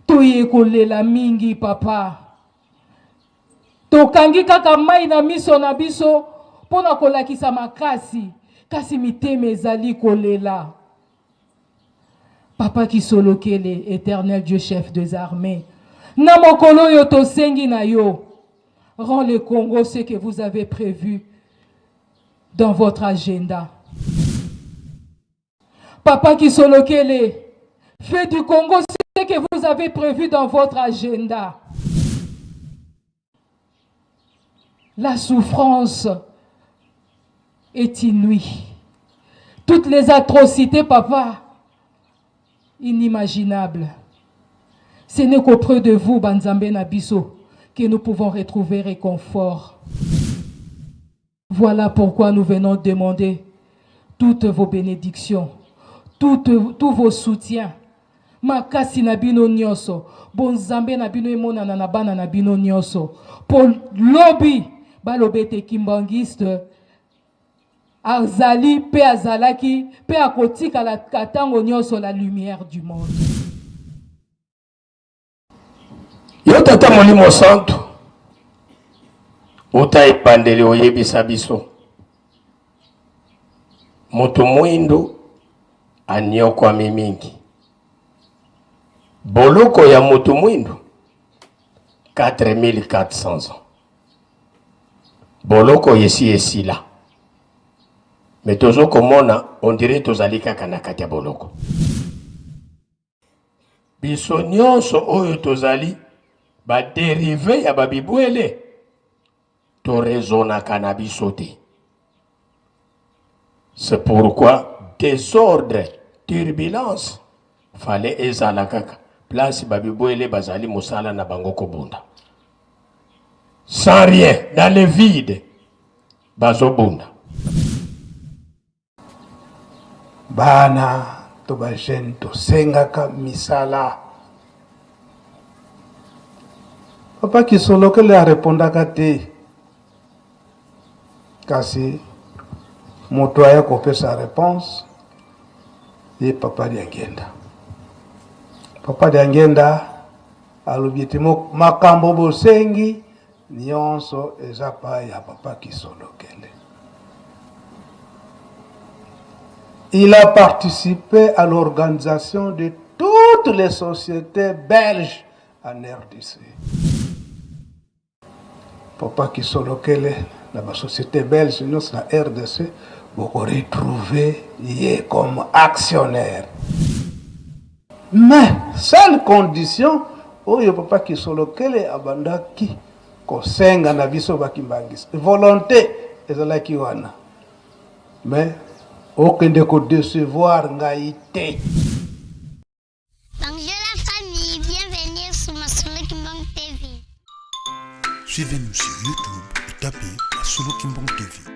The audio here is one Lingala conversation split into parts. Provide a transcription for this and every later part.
Toye kolela mingi papa. Tokangi kaka mai na miso na biso pona kolakisa makasi kasi miteme ezali kolela. Papa Kisolokele, éternel Dieu chef des armées, na mokolo yo tosengi na yo, rends le Congo ce que vous avez prévu dans votre agenda. Papa Kisolokele, fais du Congo ce que vous avez prévu dans votre agenda. La souffrance est inouïe. Toutes les atrocités, papa, inimaginables. Ce n'est qu'auprès de vous, Banzambe Nabiso, que nous pouvons retrouver réconfort. Voilà pourquoi nous venons demander toutes vos bénédictions, tous vos soutiens. Makasi nabino nyoso, bonzambe nabino emona na bana nabino nyoso. Pour lobby, balobete kimbangiste, azali pe azalaki pe akotika la katango nyoso la lumière du monde. Yo tata molimo santo, uta ipandele oyebisa biso. Moto mwindo anyokwa mimingi. Boloko ya moto mwindo 4400 ans. Boloko yesi là. Mais tozo komona on dirait tozali kaka na kati ya boloko. Biso nyonso oyo tozali ba dérivé ya babibwele to raisonna kana biso te. C'est pourquoi désordre, turbulence fallait ezala kaka place babibwele bazali musala na bango kobunda. Sans rien, dans le vide, bazobunda. Bana to bajen to sengaka misala. Papa Kisolokele a répondaka te. Kasi moto aya kopesa réponse et papa Diangenda. Papa Diangenda alobitimo makambo bosengi nyonso eza pa ya Papa Kisolokele. Il a participé à l'organisation de toutes les sociétés belges en RDC. Papa Kisolokele, la société belge, nous la RDC, vous retrouver comme actionnaire. Mais, seule condition, oyo Papa Kisolokele abandaki kosenga na biso bakimbangisa. Volonté, ezalaki wana. Mais, okende ko décevoir ngaïté. Bonjour la famille, bienvenue sur Masolo Kimbang TV. Suivez-nous sur YouTube et tapez Masolo Kimbang TV.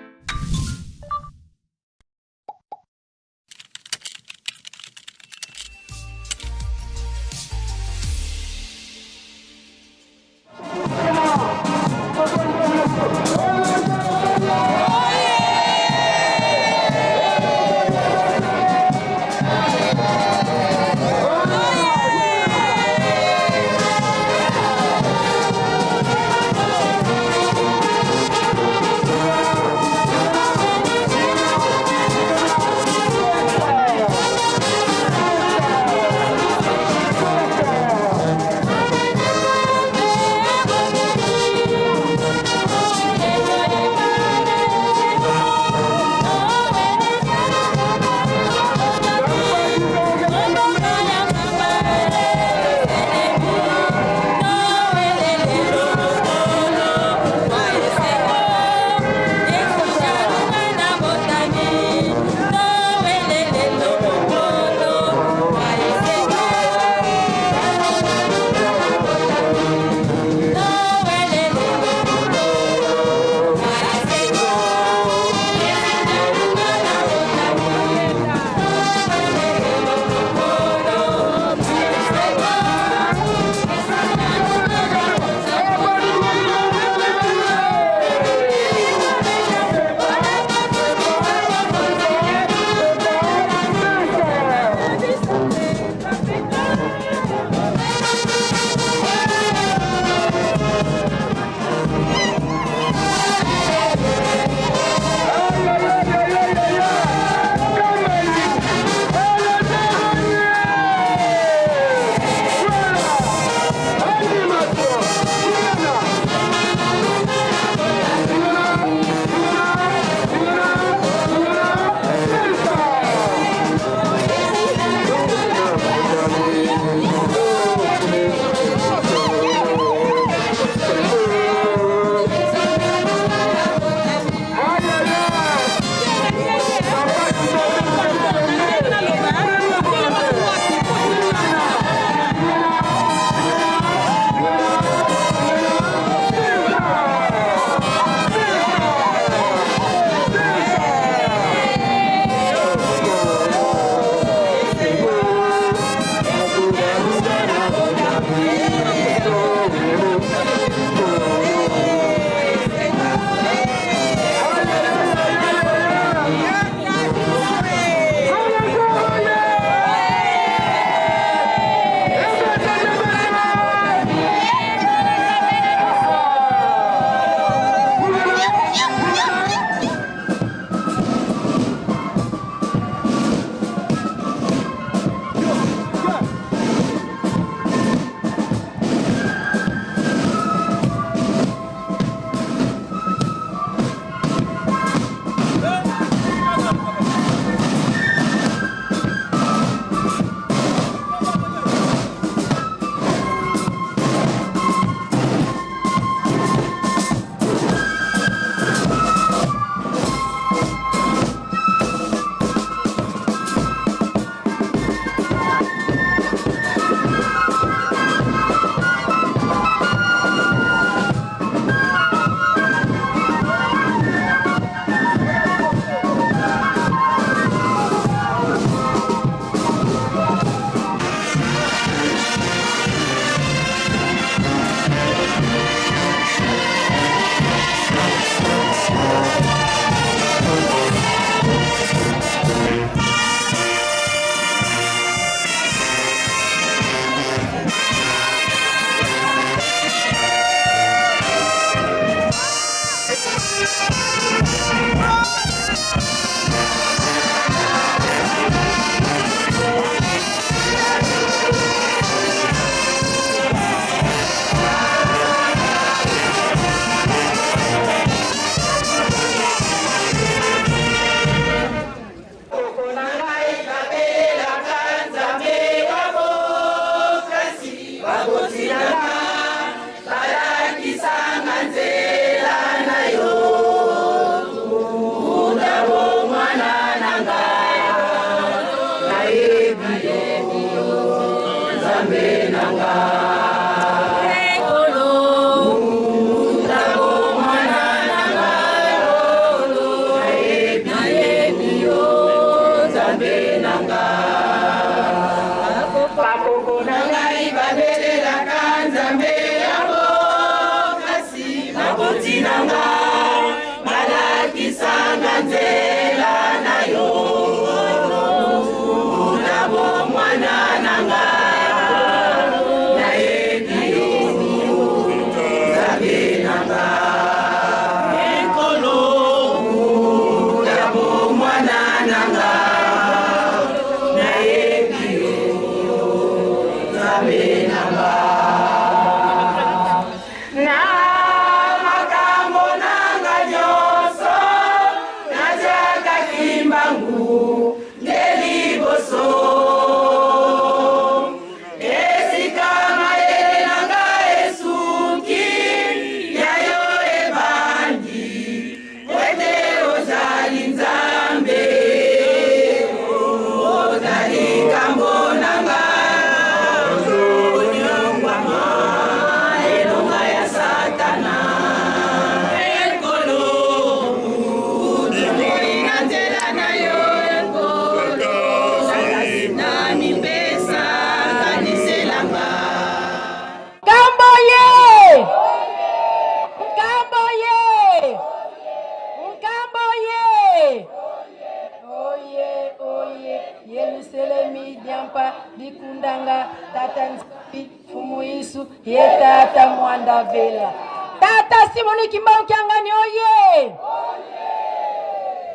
Tata Simoni Kimbao Kiangani oye!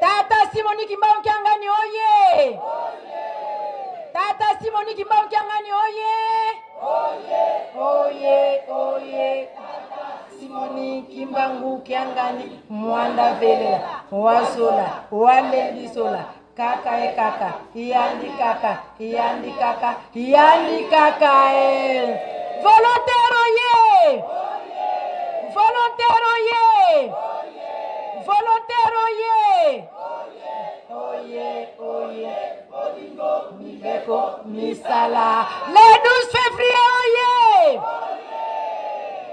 Tata Simoni Kimbao Kiangani oye! Tata Simoni Kimbao Kiangani oye! Oye, oye! Simoni Kimbangu Kiangani Mwanda Vela Wasola Walendi Sola Kaka e kaka Yandi kaka Yandi kaka Yandi kaka Volontaire oye! Volontaire oye! Volontaire oye! Oye, oye! Mibeko, Misala! Le 12 février oye!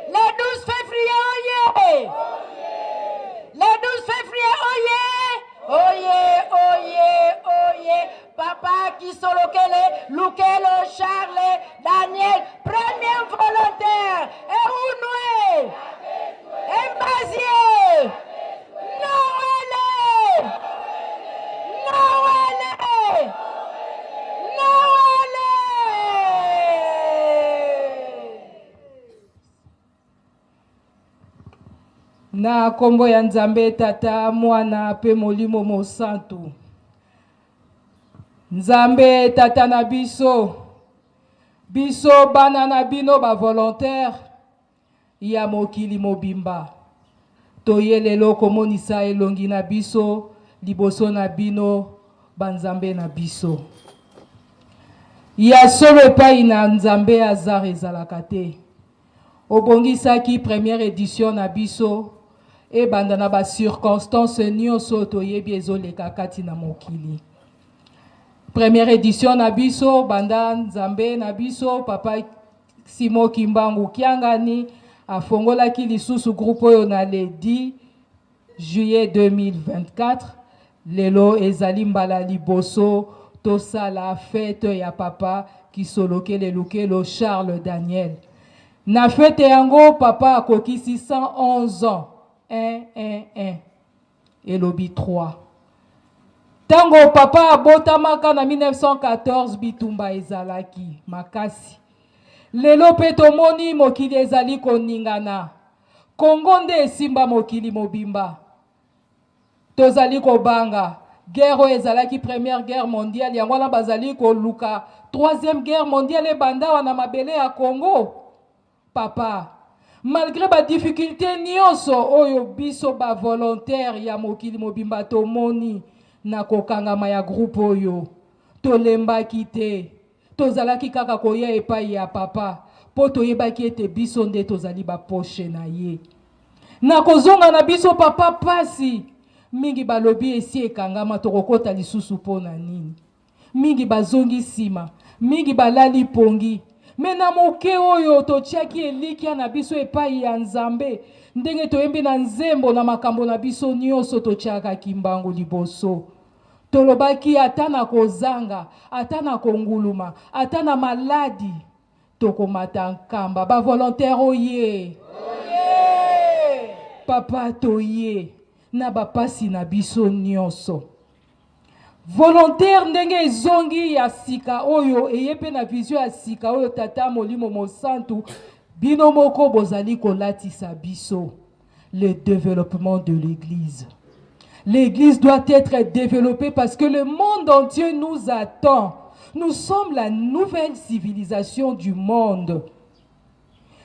Le 12 février oye! Le 12 février oye! Oye, oye, oye! Papa Kisolokele, Lukelo, Charles, Daniel, premier volontaire! Et Unoué! Embazier! Noël! Noël! Noël! Na kombo ya Nzambe Tata Mwana pe Molimo Mosantu. Nzambe Tata na biso. Biso bana na bino ba volontaire. Ya mokili mobimba. Toye lelo komonisa elongi na biso. Liboso na bino. Banzambe na biso. Ya solo epai na Nzambe azar ezalaka te. Obongisaki première édition na biso. E banda na ba circonstance nyonso toyebi ezoleka kati na mokili. Première édition na biso banda Nzambe na biso papa Simo Kimbangu Kiangani afongolaki lisusu groupe oyo na le 10 juillet 2024 lelo ezali mbala liboso tosala fête ya papa Kisolokele Lukelo Charles Daniel. Na fête yango papa akokisi 111 ans. 1 elobi 3. Tango papa abotamaka na 1914 bitumba ezalaki makasi. Lelo pe tomoni mokili ezali koningana. Kongo nde esimba mokili mobimba. Tozali kobanga. Guerre ezalaki première guerre mondiale yango wana bazali koluka troisième guerre mondiale ebanda wana mabele ya Congo. Papa malgré ba difficulté nyonso oyo biso ba volontaire ya mokili mobimba tomoni na kokangama ya groupe oyo tolembaki te tozalaki kaka koya epai ya papa po toyebaki ete biso nde tozali ba poche na ye na kozonga na biso papa pasi mingi balobi esi ekangama tokokota lisusu pona nini mingi bazongi sima mingi balali pongi me na moke oyo totiaki elikia na biso epai ya Nzambe ndenge toyembi na nzembo na makambo na biso nyonso totiaka kimbangu liboso. Tolobaki ata na kozanga, ata na konguluma, ata na maladi, tokomata nkamba. Ba volontaire oye. Oye. Papa toye. Na bapasi na biso nyonso. Volontaire ndenge ezongi ya sika oyo, eyepe na vision ya sika oyo tata molimo mosantu, bino moko bozali kolatisa biso. Le développement de l'église. L'église doit être développée parce que le monde entier nous attend. Nous sommes la nouvelle civilisation du monde.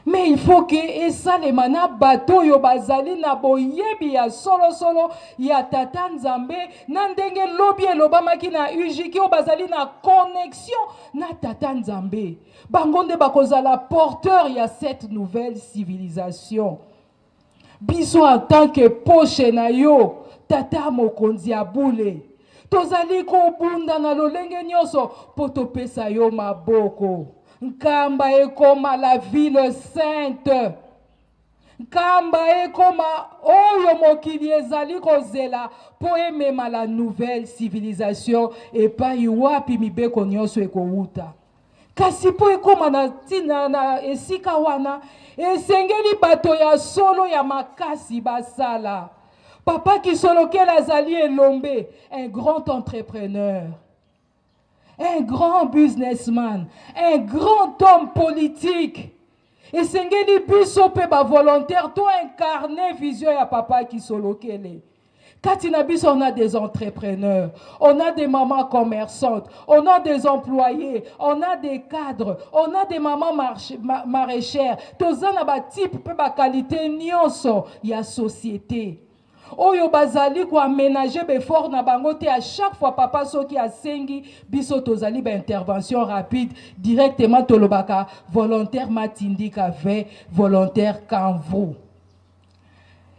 Mais il faut que esa le mana bato yo bazali na boyebi ya solo ya tata Nzambe na ndenge lobi elobamaki na ujiki yo bazali na connexion na tata Nzambe. Bangonde bakozala porteur ya cette nouvelle civilisation. Biso en tant que poche na yo tata mokonzi ya bule. Tozali kobunda na lolenge nyonso po topesa yo maboko. Nkamba ekoma la ville sainte. Nkamba ekoma oyo mokili ezali kozela po emema la nouvelle civilisation epai wapi mibeko nyonso ekouta. Kasi po ekoma na tina na esika wana esengeli bato ya solo ya makasi basala. Papa Kisolokela azali elombe, un grand entrepreneur. Un grand businessman, un grand homme politique. Et sengeli biso pe ba volontaire to incarner vision ya papa Kisolokele. Katina biso on a des entrepreneurs, on a des mamans commerçantes, on a des employés, on a des cadres, on a des mamans maraîchères. Tozana ba type pe ba qualité nyonso ya société. Oyo bazali ko aménager befort na bangote à chaque fois papa soki asengi biso tozali ba intervention rapide directement tolobaka volontaire matindika ve volontaire kanvu.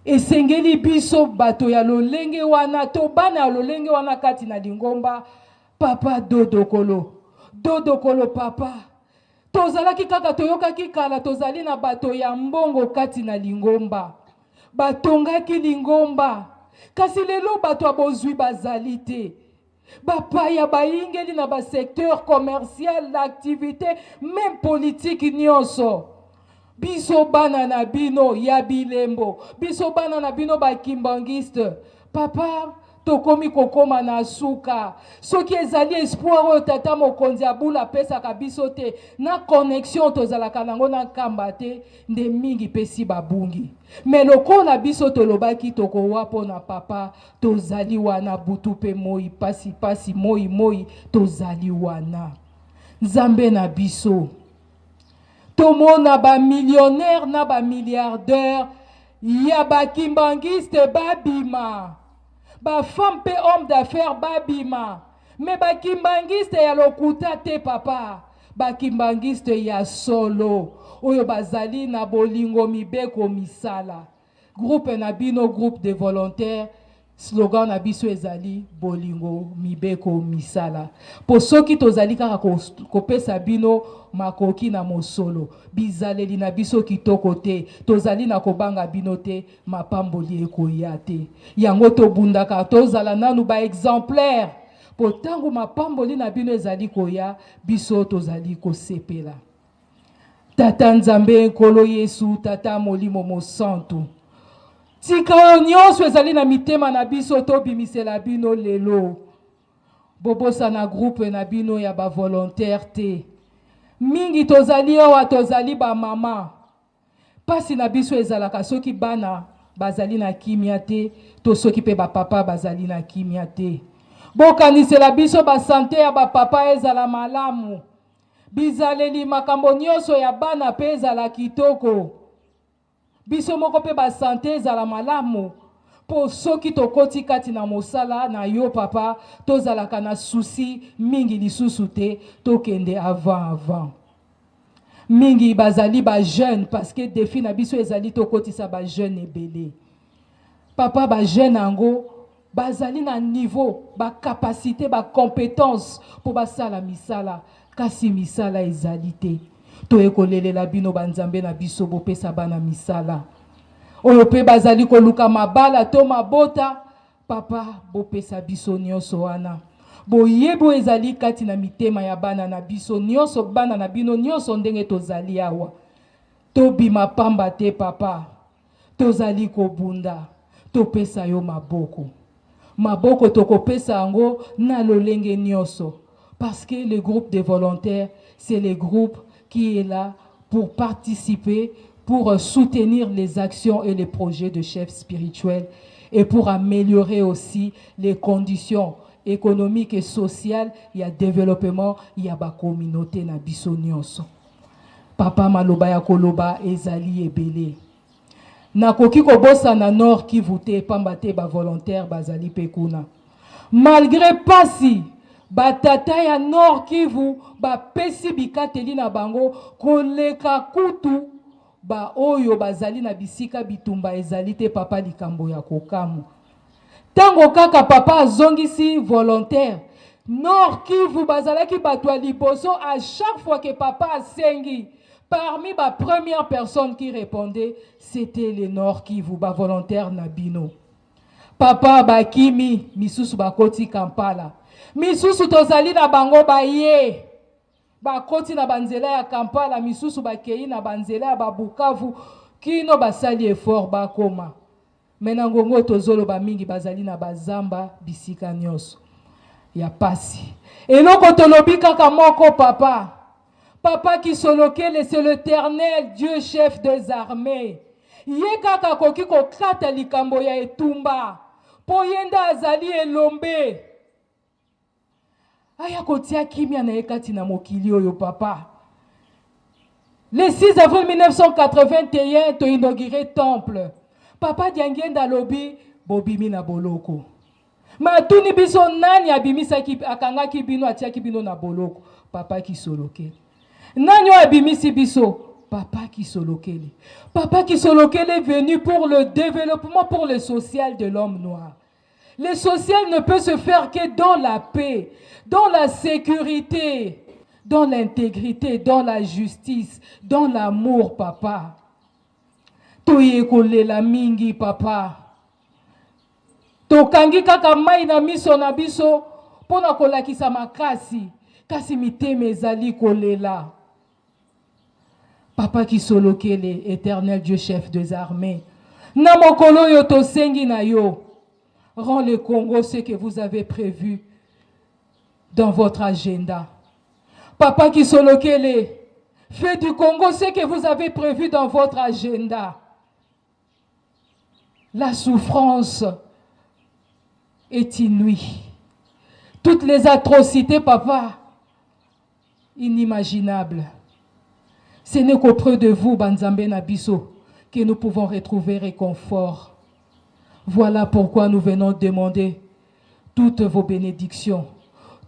Esengeli biso bato ya lolenge wana to bana lolenge wana kati na lingomba papa dodokolo papa tozalaki kaka toyokaki kala tozali na bato ya mbongo kati na lingomba. Batongaki lingomba kasi lelo bato abozwi bazali te bapaya bayingeli na ba secteur commercial l'activité même politique nyonso biso bana na bino ya bilembo biso bana na bino bakimbangiste papa tokomi kokoma na suka soki ezali espoir oyo tata mokonzi abula pesaka biso te na connexion tozalaka nango na nkamba te nde mingi pesi babungi me lokola biso tolobaki tokowa mpo na papa tozali wana butu mpe moi pasi moi tozali wana Nzambe na biso tomona bamillionnaire na bamilliardaire ya bakimbangiste babima ba femme pe homme d'affaires babima me bakimbangiste ya lokuta te papa bakimbangiste ya solo oyo bazali na bolingo mibeko misala groupe na bino groupe de volontaires slogan na biso ezali bolingo mibeko misala po soki tozali kaka kopesa bino makoki na mosolo bizaleli na biso kitoko te tozali na kobanga bino te mapamboli ekoya te yango tobundaka tozala nanu ba exemplaire po tango mapamboli na bino ezali koya biso tozali kosepela tata Nzambe nkolo Yesu tata molimo mosantu tika nyonso ezali na mitema na biso tobimisela bino lelo bobosa na groupe na bino ya ba volontaire te mingi tozali awa tozali ba mama pasi na biso ezalaka soki bana bazali na kimia te to soki pe ba papa bazali na kimia te bokanisela biso ba santé ya ba papa ezala malamu bizaleli makambo nyonso ya bana pe ezala kitoko biso moko pe ba santé ezala malamu po soki tokoti kati na mosala na yo papa tozalaka na souci mingi lisusu te tokende avant mingi bazali ba jeune parce que défi na biso ezali tokotisa ba jeune ebele papa ba jeune ango bazali na niveau ba capacité ba compétence po basala misala kasi misala ezali te toyekolelela bino banzambe na biso bopesa bana misala oyo pe bazali koluka mabala to mabota papa bopesa biso nyonso wana boyebo ezali kati na mitema ya bana na biso nyonso bana na bino nyonso ndenge tozali awa tobima pamba te papa tozali kobunda topesa yo maboko tokopesa yango na lolenge nyonso parce que le groupe des volontaires c'est le groupe qui est là pour participer, pour soutenir les actions et les projets de chefs spirituels et pour améliorer aussi les conditions économiques et sociales. Il y a développement, il y a la communauté na biso nyonso. Papa maloba ya koloba ezali ebele. Nakoki kobosa na nord ki vote pambate ba volontaire bazali pekuna. Malgré pasi batata ya nord kivu ba pesi bikateli na bango koleka kutu ba oyo bazali na bisika bitumba ezali te papa likambo ya kokamu tango kaka papa azongisi volontaire nord kivu bazalaki batwa liboso à chaque fois que papa asengi parmi ba première personne qui répondait c'était les nord kivu ba volontaire na bino papa bakimi misusu bakoti Kampala misusu tozali na bango baye bakoti na banzela ya Kampala misusu bakei na banzela ya Bukavu kino basali effort bakoma mena ngongo tozolo mingi bazali na bazamba bisika nyonso ya pasi eloko tolobi kaka moko papa qui solokele c'est l'Éternel Dieu chef des armées ye kaka koki kokata likambo ya etumba po yenda azali elombe aya kotia kimia na ekati na mokili oyo papa. Le 6 avril 1981 to inauguré temple. Papa diangenda lobi bobimi na boloko. Matuni biso nani abimisa ki akanga ki bino atia ki bino na boloko. Papa ki soloke. Nani abimisi biso papa qui solokele. Papa qui solokele est venu pour le développement, pour le social de l'homme noir. Le social ne peut se faire que dans la paix, dans la sécurité, dans l'intégrité, dans la justice, dans l'amour, papa. Toyekole la mingi, papa. Tokangi kaka mai na miso na biso, pona kolakisa makasi, kasi miteme ezali kolela. Papa qui solokele, éternel Dieu chef des armées. Namokolo yo tosengi na yo. Rends le Congo ce que vous avez prévu dans votre agenda. Papa qui solokele, fais du Congo ce que vous avez prévu dans votre agenda. La souffrance est inouïe. Toutes les atrocités, papa, inimaginables. Ce n'est qu'auprès de vous, Banzambe Nabiso, que nous pouvons retrouver réconfort. Voilà pourquoi nous venons demander toutes vos bénédictions,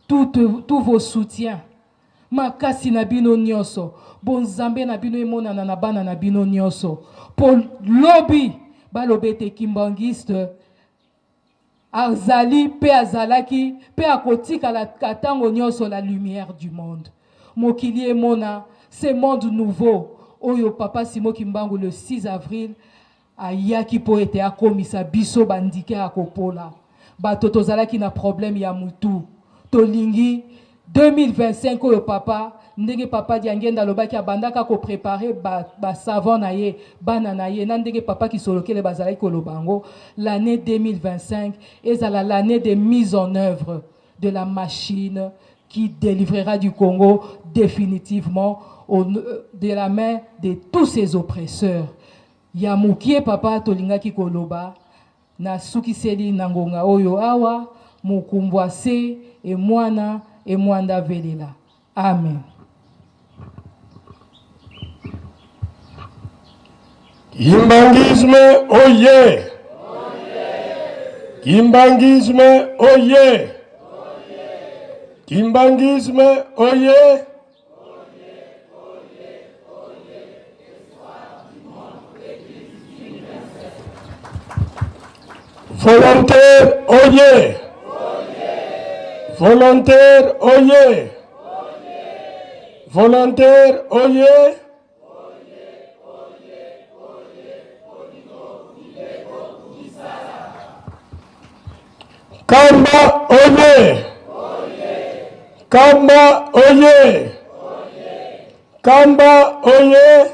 tous vos soutiens. Makasi nabino nyoso, bonzambe nabino emona na bana nabino nyoso. Pour lobby, balobete kimbangiste, azali pe azalaki pe akotika la katango nyoso la lumière du monde. Mokili emona, ce monde nouveau. Oyo papa Simo Kimbangu le 6 avril. Ayaki po ete akomisa biso bandike akopola bato tozalaki na problème ya mutu tolingi 2025 oyo papa ndenge papa diangenda lobaki abandaka ko préparer ba savon na ye bana na ye na ndenge papa ki solokele bazalaki kolobango l'année 2025 ezala l'année de mise en œuvre de la machine qui délivrera du Congo définitivement de la main de tous ses oppresseurs. Ya mukie papa tolingaki koloba na sukiseli nangonga oyo awa mukumbwase e mwanda velela. Amen. Kimbangisme oye. Kimbangisme oye. Kimbangisme oye. Volontaire, oyez! Volontaire, oyez! Volontaire, oye. Kamba, oye. Kamba, oye. Kamba, oye.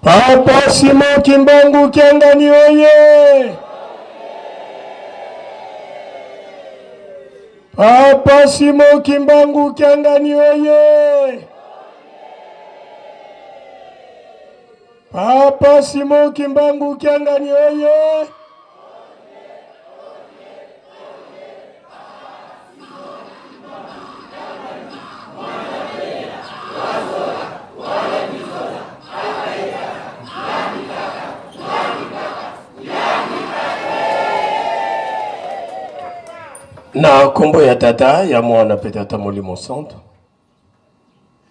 Papa Simon Kimbangu Kiangani oye. Papa Simon Kimbangu Kiangani oye. Papa Simon Kimbangu Kiangani oye. Na kombo ya tata ya mwana petata Molimo Centre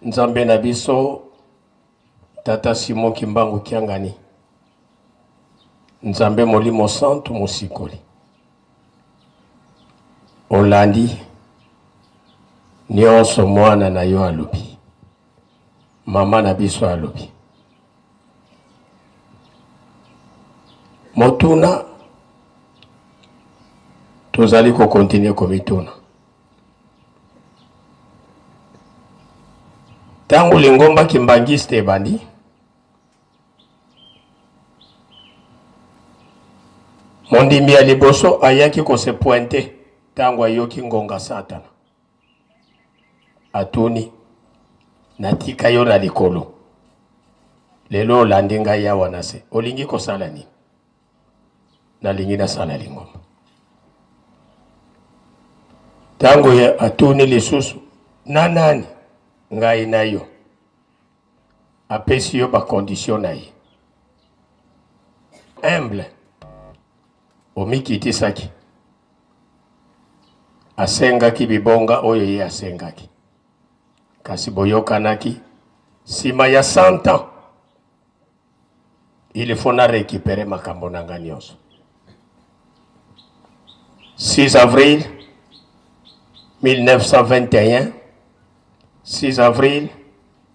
Nzambe na biso tata Simon Kimbangu Kiangani Nzambe Molimo Centre mosikoli Olandi nyonso mwana na yo alobi mama na biso alobi motuna tozali ko continuer komituna tangu lingomba kimbangiste ebandi mondimi ya liboso ayaki ko se pointe tangu ayoki ngonga satana atuni natika yo na likolo lelo olandi ngai awa na se olingi kosala nini nalingi nasala lingomba tango ya atuni lisusu na nani ngai na yo apesi yo ba condition na ye humble omikitisaki asengaki bibonga oyo ye asengaki kasi boyokanaki sima ya 100 ans il faut na récupérer makambo na nga nyonso 6 avril 1921, 6 avril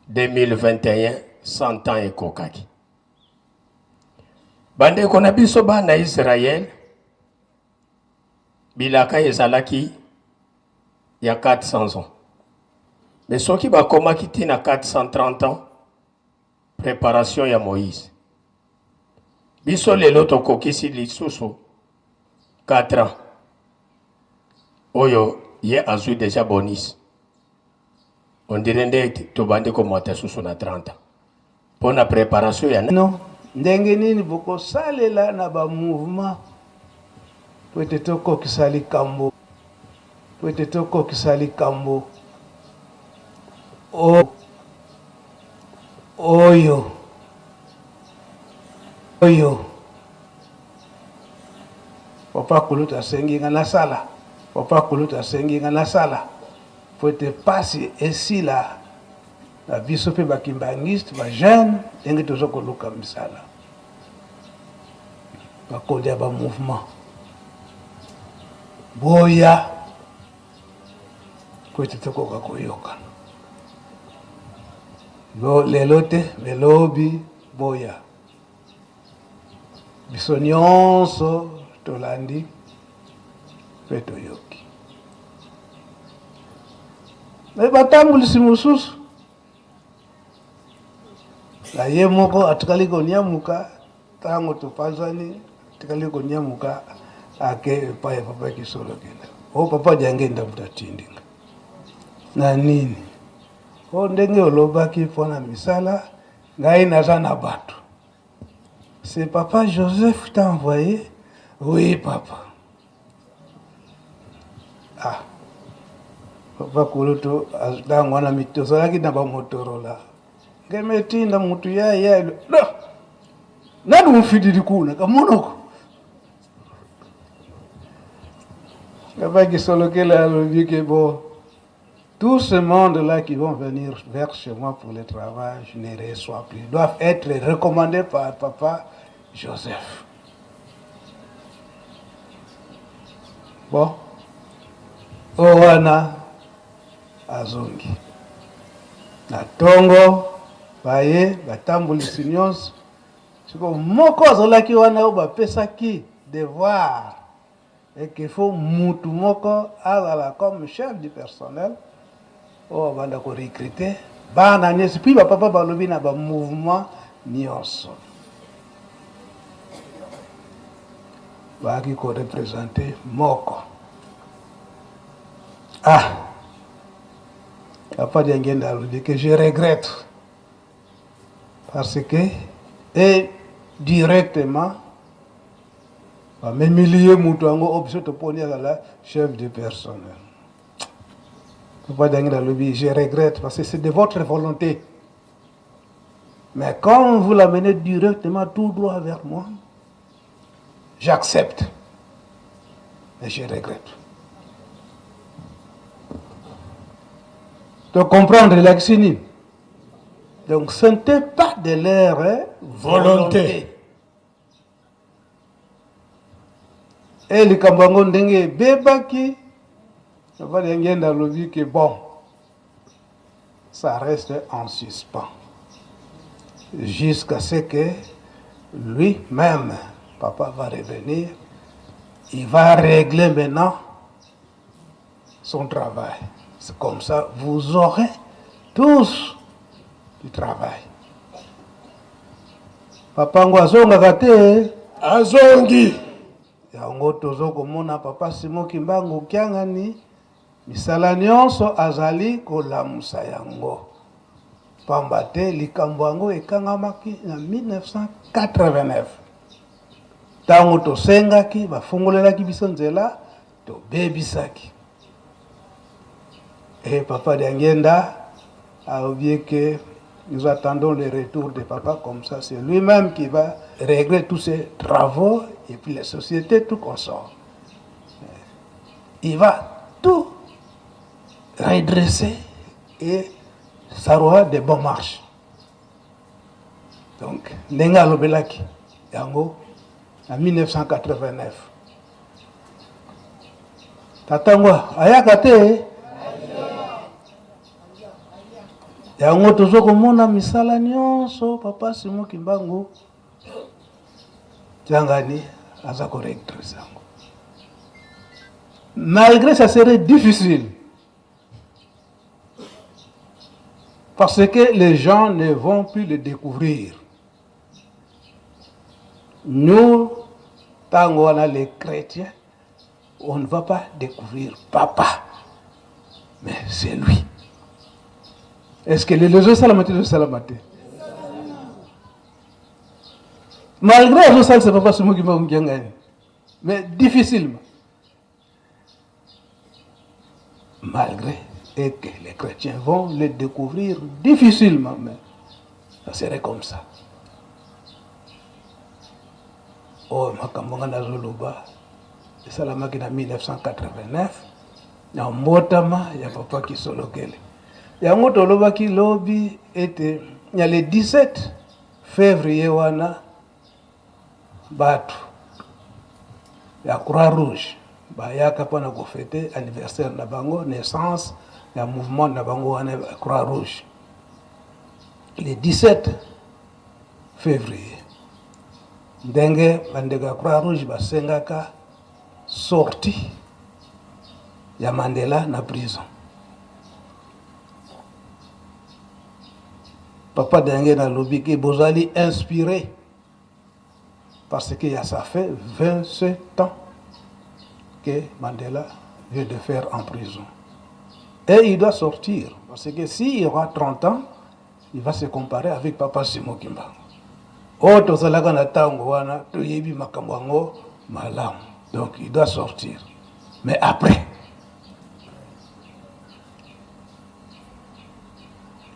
2021, 100 ans ekokaki. Bande kona biso bana Israël, bilaka ezalaki ya 400 ans. Mais soki bakomaki tina 430 ans, préparation ya Moïse. Biso lelo tokokisi lisusu 4 ans. Oyo ye azui déjà bonus. On dirait que tu vas dire sous 30 ans. Pour la préparation, il y a non. Ndenge nini boko salela na ba mouvement. Pwete toko kisali kambo. Pwete toko kisali kambo. Oyo. Papa kuluta sengi ngana sala. Papa kuluta sengi ngana sala. Pwete pasi esila. Na biso pe bakimbangiste, ba jeune, ndenge tozo koluka misala. Bakonde ya ba mouvement. Boya. Kwete toko kakoyoka. Lelote, melobi, boya. Biso nyonso, tolandi, peto yoki. Na batambulisi mususu. La ye moko atikali konyamuka tango topazani atikali konyamuka ake paye papa kisolo kile o papa jangenda mutatindinga na nini o ndenge olobaki pona misala ngai nazana batu c'est papa Joseph t'a envoyé oui papa ah papa kuluto azdango na mitozalaki na ba Motorola ngemetinda mutu ya no nadu mfidiri kuna kamonoko ngabaki solo kela alobike bo Tout ce monde-là qui vont venir vers chez moi pour le travail, je ne les reçois plus. Ils doivent être recommandés par papa Joseph. Bon. Owana azongi. Na tongo, baye, batambulisi nyonso. Siko moko azolaki wana oba pesaki devoir. Et qu'il faut mutu moko azala comme chef du personnel. Oh, banda ko recruter. Bana nyesi puis papa balobi na ba mouvement nyonso. Baki ko représenter moko. Ah. Papa Diangenda dit que je regrette. Parce que, et directement, même milieu moutongo objet de ponier la chef du personnel. Papa Diangenda dit, je regrette parce que c'est de votre volonté. Mais quand vous l'amenez directement tout droit vers moi, j'accepte. Mais je regrette. De comprendre l'accini. Donc ce n'était pas de leur volonté. Et les Kambango ndenge bebaki, ça va dire dans le vie que bon, ça reste en suspens. Jusqu'à ce que lui-même, papa va revenir, il va régler maintenant son travail. C'est comme ça, vous aurez tous du travail. Papa ngwazonga kate azongi. Yango tozo komona papa Simon Kimbangu kiangani misala nyonso azali kolamusa yango. Pamba te likambo yango ekangamaki na 1989. Tango tosengaki bafungolelaki biso nzela tobebisaki. Et papa Diangenda a oublié que nous attendons le retour de papa, comme ça c'est lui-même qui va régler tous ses travaux et puis les sociétés, tout consort. Il va tout redresser et ça aura de bonnes marches. Donc, Nenga Lobelaki, Yango, en 1989. Tatangwa, Ayakate, yango tozo komona misala nyonso papa Simon Kimbangu tiangani aza correcteur sango. Malgré ça serait difficile parce que les gens ne vont plus le découvrir. Nous, tango on a les chrétiens, on ne va pas découvrir papa, mais c'est lui. Est-ce que les gens salamate de salamate? Malgré les gens, c'est pas ce mot qui m'a gagné. Mais difficilement. Malgré et que les chrétiens vont le découvrir difficilement, mais ça serait comme ça. Oh, Makambonga Nazoluba, et ça la machine en 1989, il y a un motama, il y a papa qui solokele. Yango tolobaki lobi était il y a le 17 février wana batu ya Croix Rouge bayaka pona ko fêter anniversaire na bango naissance ya mouvement na bango wana Croix Rouge le 17 février ndenge bandega Croix Rouge basengaka sorti ya Mandela na prison. Papa Diangenda lobi que Bozali inspiré parce que ça fait 27 ans que Mandela vient de faire en prison. Et il doit sortir parce que s'il y aura 30 ans, il va se comparer avec Papa Simon Kimbangu. Oh, tozalaka na tango wana toyebi makambo yango malamu. Donc il doit sortir. Mais après,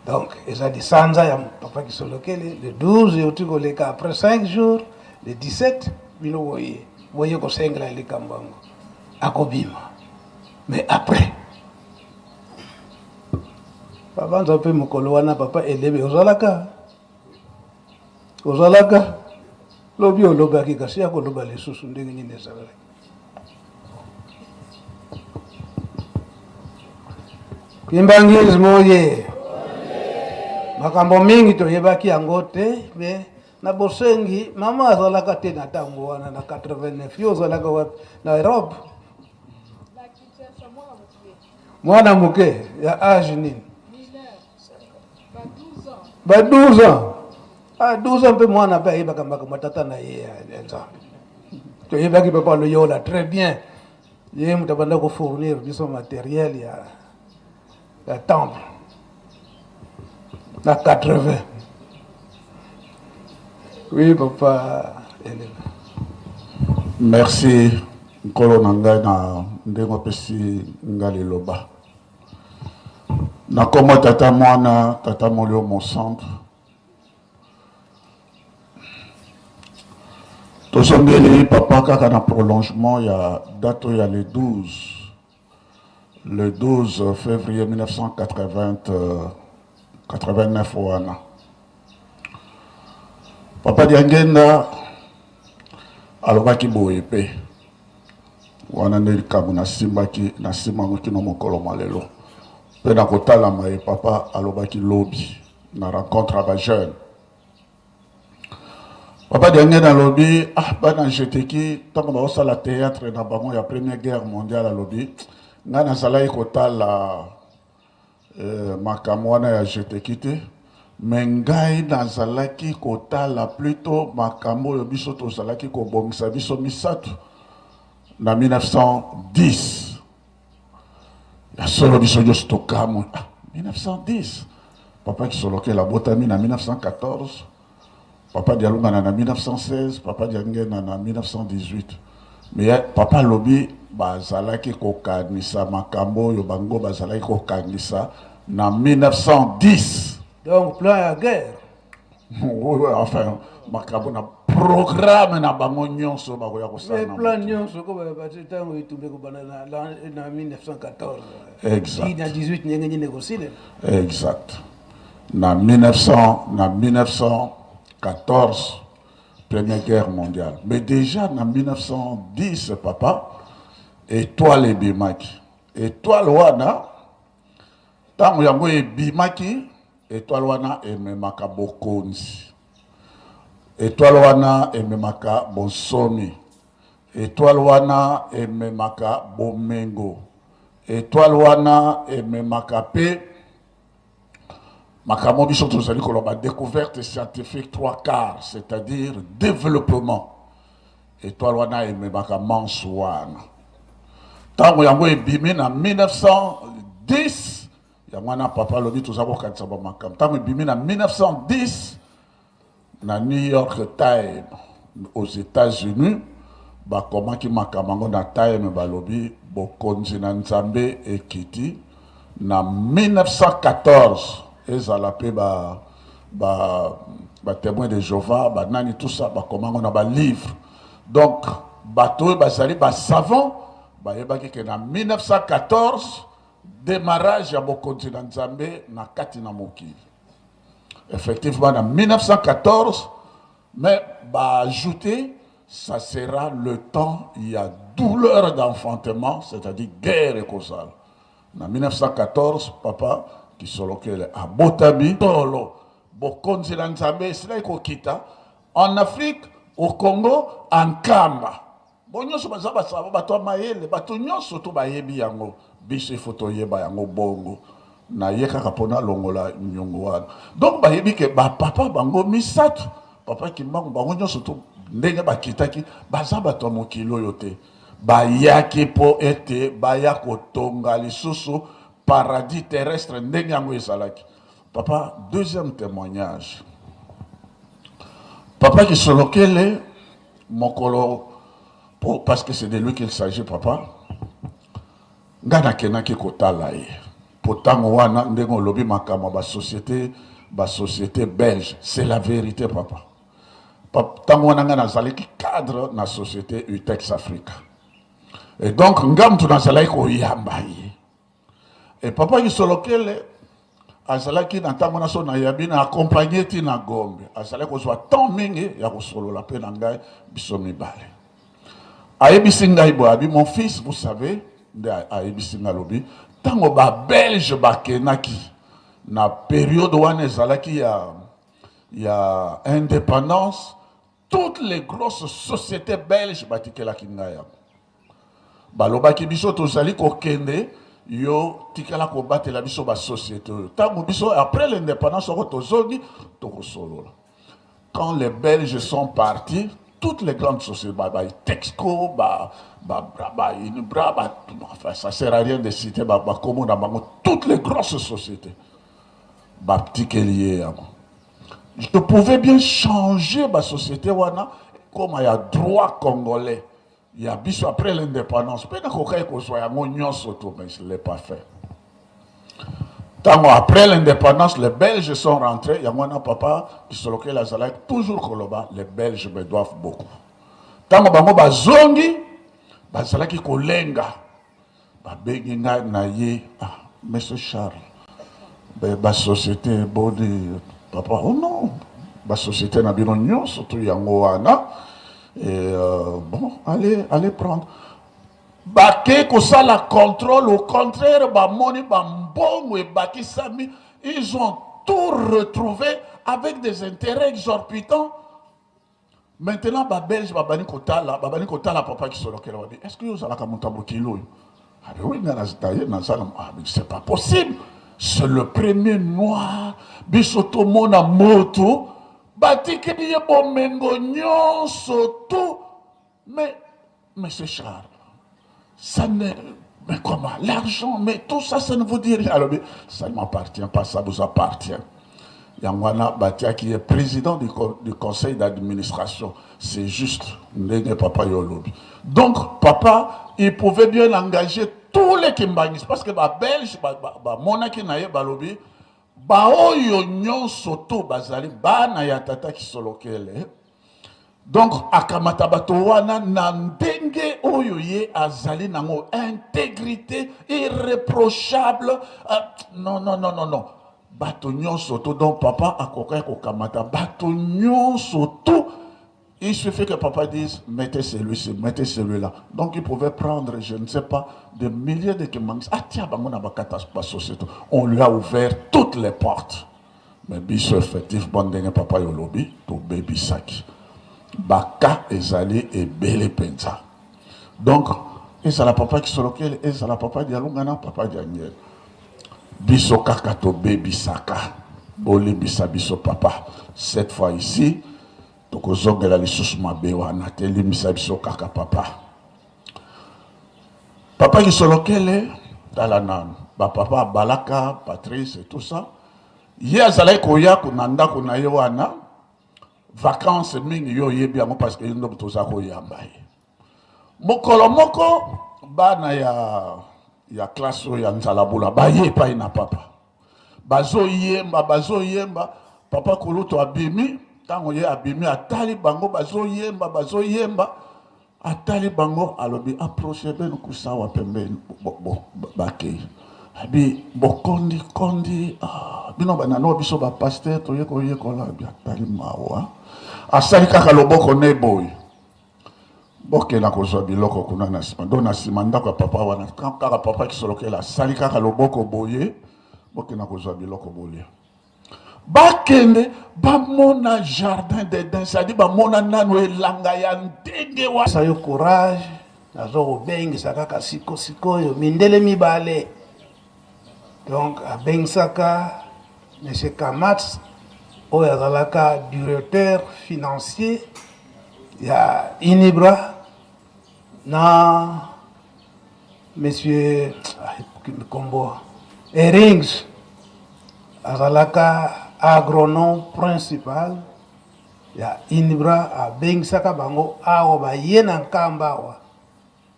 donc, ils ont dit Sanza, il y a papa qui se locale, le 12, et après 5 jours, le 17, vous voyez que c'est un les Kambango, à Kobima. Mais après, papa nzampe mokolo wana papa elebe ozalaka lobi olobaki kasi ya koloba lisusu ndenge nini ezalaki. Kimbangizi moye makambo mingi toyebaki yango te me na bosengi mama azalaka te na ntango wana na 89 yo ozalaka wapi na Europe mwana moke ya age nini ba 12 ans 12 ans mpe mwana mpe ayebaka makambo tata na ye ya nzambe toyebaki papa loyola très bien ye moto abanda kofournir biso matériel ya temple na 80. Oui, papa. Merci, Nkolo Nangai na ndengo pesi ngali loba. Na komo tata mwana, tata molio mon centre. Tosongeli papa kaka na prolongement ya dato ya le 12 février 1989 wana. Papa Diangenda alobaki boye pe wana nde likambo nasimbaki kino mokolo malelo pe na kotalama ye papa alobaki lobi na rencontre ya bajeune. Papa Diangenda alobi bana jeteki ntango baosala théâtre na bango ya première guerre mondiale alobi ngai nazalaki kotala makambo wana ya jeteki te me ngai nazalaki kotala plutôt makambo oyo biso tozalaki kobongisa biso misato na 1910 ya solo biso nyonso tokamwe 1910 papa kisolokela botami na 1914 papa dialungana na 1916 papa diangena na 1918 me papa lobi bazalaki kokanisa makambo oyo bango bazalaki kokanisa na 1910. Donc plan ya guerre. Oui, enfin makambo na programme na bango nyonso bakoya kosala. Mais plan nyonso ko ba bati tango itumbe ko bana na 1914. Exact. Na 18 nyenge ni négocier. Exact. Na 1914 Première guerre mondiale. Mais déjà en 1910 papa étoile bimaki. Étoile wana tango yango bimaki étoile wana ememaka bokonzi. Étoile wana ememaka bonsomi. Étoile wana ememaka bomengo. Étoile wana ememaka pe makambo biso tozali koloba découverte scientifique 3/4, c'est-à-dire développement. Étoile wana ememaka manche wana. Tango yango ebimi na 1910 yango wana papa lobi tozako kanisa ba makambo. Tango ebimi na 1910 na New York Times aux États-Unis bakomaki makambo na Times balobi bokonzi na nzambe ekiti na 1914 ezala pe ba témoins de Jéhovah ba nani tout ça bakomango na ba livre. Donc bateau bazali ba savant ba yebaki ke na 1914 démarrage ya bokonzi na nzambe na kati na mokili. Effectivement en 1914 mais bah ajouter ça sera le temps il y a douleur d'enfantement, c'est-à-dire guerre et causale. En 1914 papa qui solokele a Botami tolo bokonzi na nzambe sila ko kita en Afrique au Congo en Kamba bonyoso bazaba saba bato mayele bato nyonso to bayebi yango biso foto yeba yango bongo na yeka kapona longola nyongo wana. Donc bayebi ke ba papa bango misato papa kimbango bango nyonso to ndenge bakitaki bazaba to mokilo yote bayaki po ete baya kotonga lisusu paradis terrestre ndenge yango ezalaki. Papa, deuxième témoignage. Papa qui solokele mokolo parce que c'est de lui qu'il s'agit papa. Ngana kenaki kotala ye. Potango wana ndengo lobi makama ba société belge, c'est la vérité papa. Tango wana ngana zaleki cadre na société UTEX Africa. Et donc ngam tu na zaleki ko yamba ye. Et papa qui solokele azalaki na ntango na so na yabi na accompagné ti na Gombe azalaki kozwa temps mingi ya kosolola mpe na ngai biso mibale ayebisi ngai boye abi mon fils vous savez nde ayebisi ngai alobi ntango babelge bakendaki na période wana ezalaki ya indépendance toutes les grosses sociétés belges batikelaki ngai yango balobaki biso tozali kokende yo tikala kobatela biso ba société tango biso après l'indépendance oko tozongi tokosolola quand les Belges sont partis toutes les grandes sociétés Texco Inubra enfin ça sert à rien de citer toutes les grosses sociétés tikelier je pouvais bien changer ma société wana comme il y a droit congolais. Il y a bis après l'indépendance. Mais je ne l'ai pas fait. Après l'indépendance, les Belges sont rentrés. Il y a mon papa qui se loquait la Zalak, toujours Koloba. Les Belges me doivent beaucoup. Tant que je bazongi, bazalaki kolenga. Babengi na ye. Monsieur Charles, la société body papa. Oh non, la société n'a bien non surtout yangoana. Et bon, allez prendre. Baké kosa la contrôle, au contraire, bamoni bambongo et baki sami, ils ont tout retrouvé avec des intérêts exorbitants. Maintenant, Belge, babani kotala, papa qui se loquait là, est-ce que vous avez un montambo kilo? Ah ben oui, c'est pas possible. C'est le premier noir, bisoto mona moto. Batikeli bon mengonyon surtout mais c'est Charles ça ne mais comment l'argent mais tout ça ça ne vous dit rien alors ça ne m'appartient pas ça vous appartient Yangwana Batia qui est président du conseil d'administration c'est juste n'est papa yolobi donc papa il pouvait bien engager tous les Kimbangis parce que Belge monaki naye balobi baoyo nyonso to bazali bana ya tata kisolokele donc akamata bato wana na ndenge oyo ye azali nango intégrité irréprochable non bato nyonso to donc papa akoka kokamata bato nyonso to il suffit que papa dise mettez celui-ci, mettez celui-là. Donc il pouvait prendre, je ne sais pas, des milliers de Kimangis. Ah tiens, on lui a ouvert toutes les portes. Mais biso effectif, bon dengue papa yolobi, to baby saki. Baka ezali et belle pensa. Donc, et ça la papa qui se loquait, et ça la papa dialungana, papa dianiel. Biso kaka to baby saka. Boli bisa biso papa. Cette fois ici, tokozongela lisusu mabe wana telimisa biso kaka papa qui solokele tala nanu papa Balaka Patrice et tout ça ye azalaki koya kuna ndako na ye wana vacances mingi yo yebi yango parce que ye ndo toza koyamba ye mokolo moko bana ya classe oyo ya nzalabula baye epai na papa bazoyemba papa koluto abimi tango ye abimi atali bango bazoyemba atali bango alobi approche beno kusawa pembeni bakei abi bokondi bino banano biso ba pasteur to yekola bi atali mawa asali kaka loboko ne boy bokela kozwa biloko kuna na sima do na sima ndako papa wana kaka papa kisolokela asali kaka loboko boye bokela kozwa biloko bolia bakende bamona jardin d'Eden c'est-à-dire bamona nano elanga ya ndenge wa sayo courage nazo kobengisa kaka sikoyo mindele mibale donc abengisaka monsieur Kamatz oyo azalaka directeur financier ya Inibra na monsieur Kombo Erings azalaka agronome principal ya Inibra abengisaka bango awa baye na nkamba awa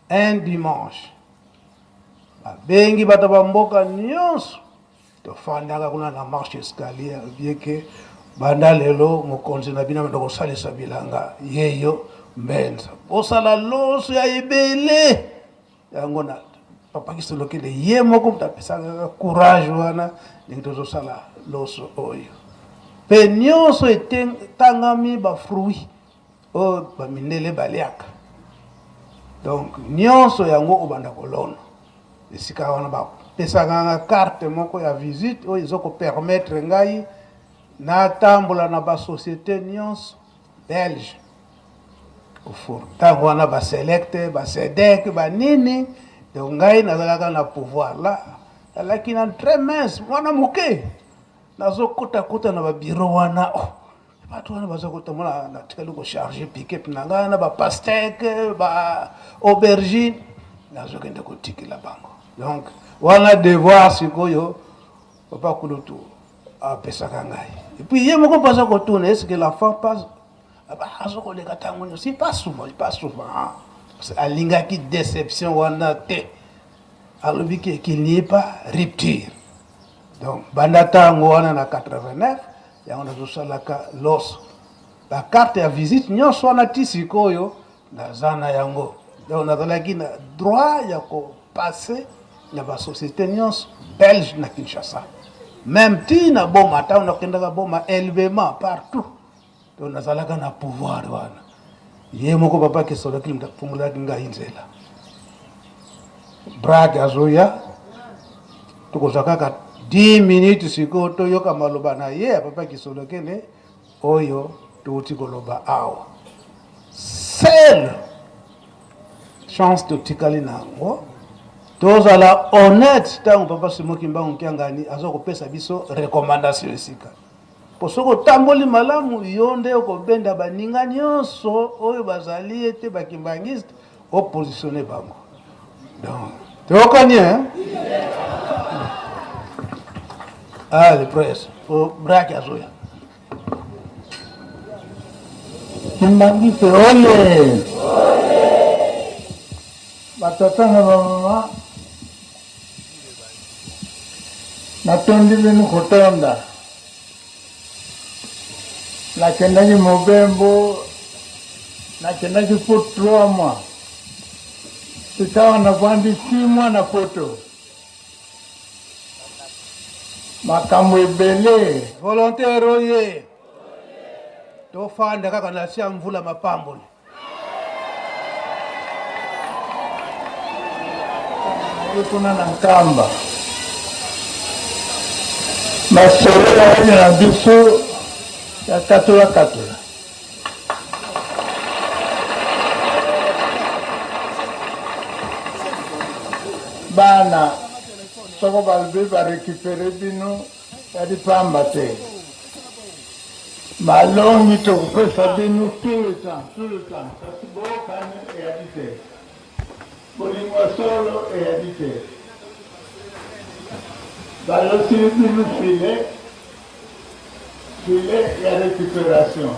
un dimanche babengi bato bamboka nyonso tofandaka kuna na marche escalier bieke banda lelo mokonzi na bino tokosalisa bilanga yeyo mbenza osala loso ya ebele yango na papa kisolo kile ye moko mtapesa courage wana ndingi sala loso oyo pe nyonso etangami bafruit oyo bamindele baliaka donc nyonso yango obanda kolona esika wana bapesaka nga carte moko ya visite oyo ezokopermettre ngai natambola na basociété nyonso belge ofur ntango wana baselecte basedek banini donc ngai nazalaka na pouvoir la alaki na très mince mwana moke nazokota na babiro wana bato wana bazokota mona natikali kocharge piquet na ngai na bapasteke baaubergine nazokende kotikila bango donc wana devoir sikoyo papa kulutu apesaka ngai et puis ye moko paza kotuna est-ce que l'enfant passe azokoleka ntango nyonso pas souvent parce que alingaki déception wana te alobi qu'il n'y ait pas rupture donc banda ntango wana na 89 yango nazosalaka loso bacarte ya visite nyonso wana ti sikoyo naza na yango donc nazalaki na droit ya kopase na basociété nyonso belge na Kinshasa même ti na boma ntango nakendaka boma élevement partout donc nazalaka na pouvoir wana ye moko papa kisolaki mtafungulaki ngai nzela brag azoya tukozwa kaka 10 minutes sikoyo toyoka maloba na ye papa kisolokele oyo touti koloba awa seule chance totikali nango tozala honnête ntango papa simoki mbangu nkiangani azokopesa biso recommandation esika po soki otamboli malamu yo nde okobenda baninga nyonso oyo bazali ete bakimbangiste opositionne bango donc tokoni allez presse braki azoya kimbangiste oye batata na bamama natondi binu kotonda nakendaki mobembo nakendaki pour 3 mois sikawa navandi 6 mois na poto makambo ebele volontaire oye tofanda kaka na sia mvula mapamboli kuna na nkamba masolo yaani na biso ya katola bana soko balbe barekipere bino yadi pamba te malongi tokopesa bino tout le temps kasi bookani eyadi te bolingwa solo eyadi te balosili bino filet ya récupération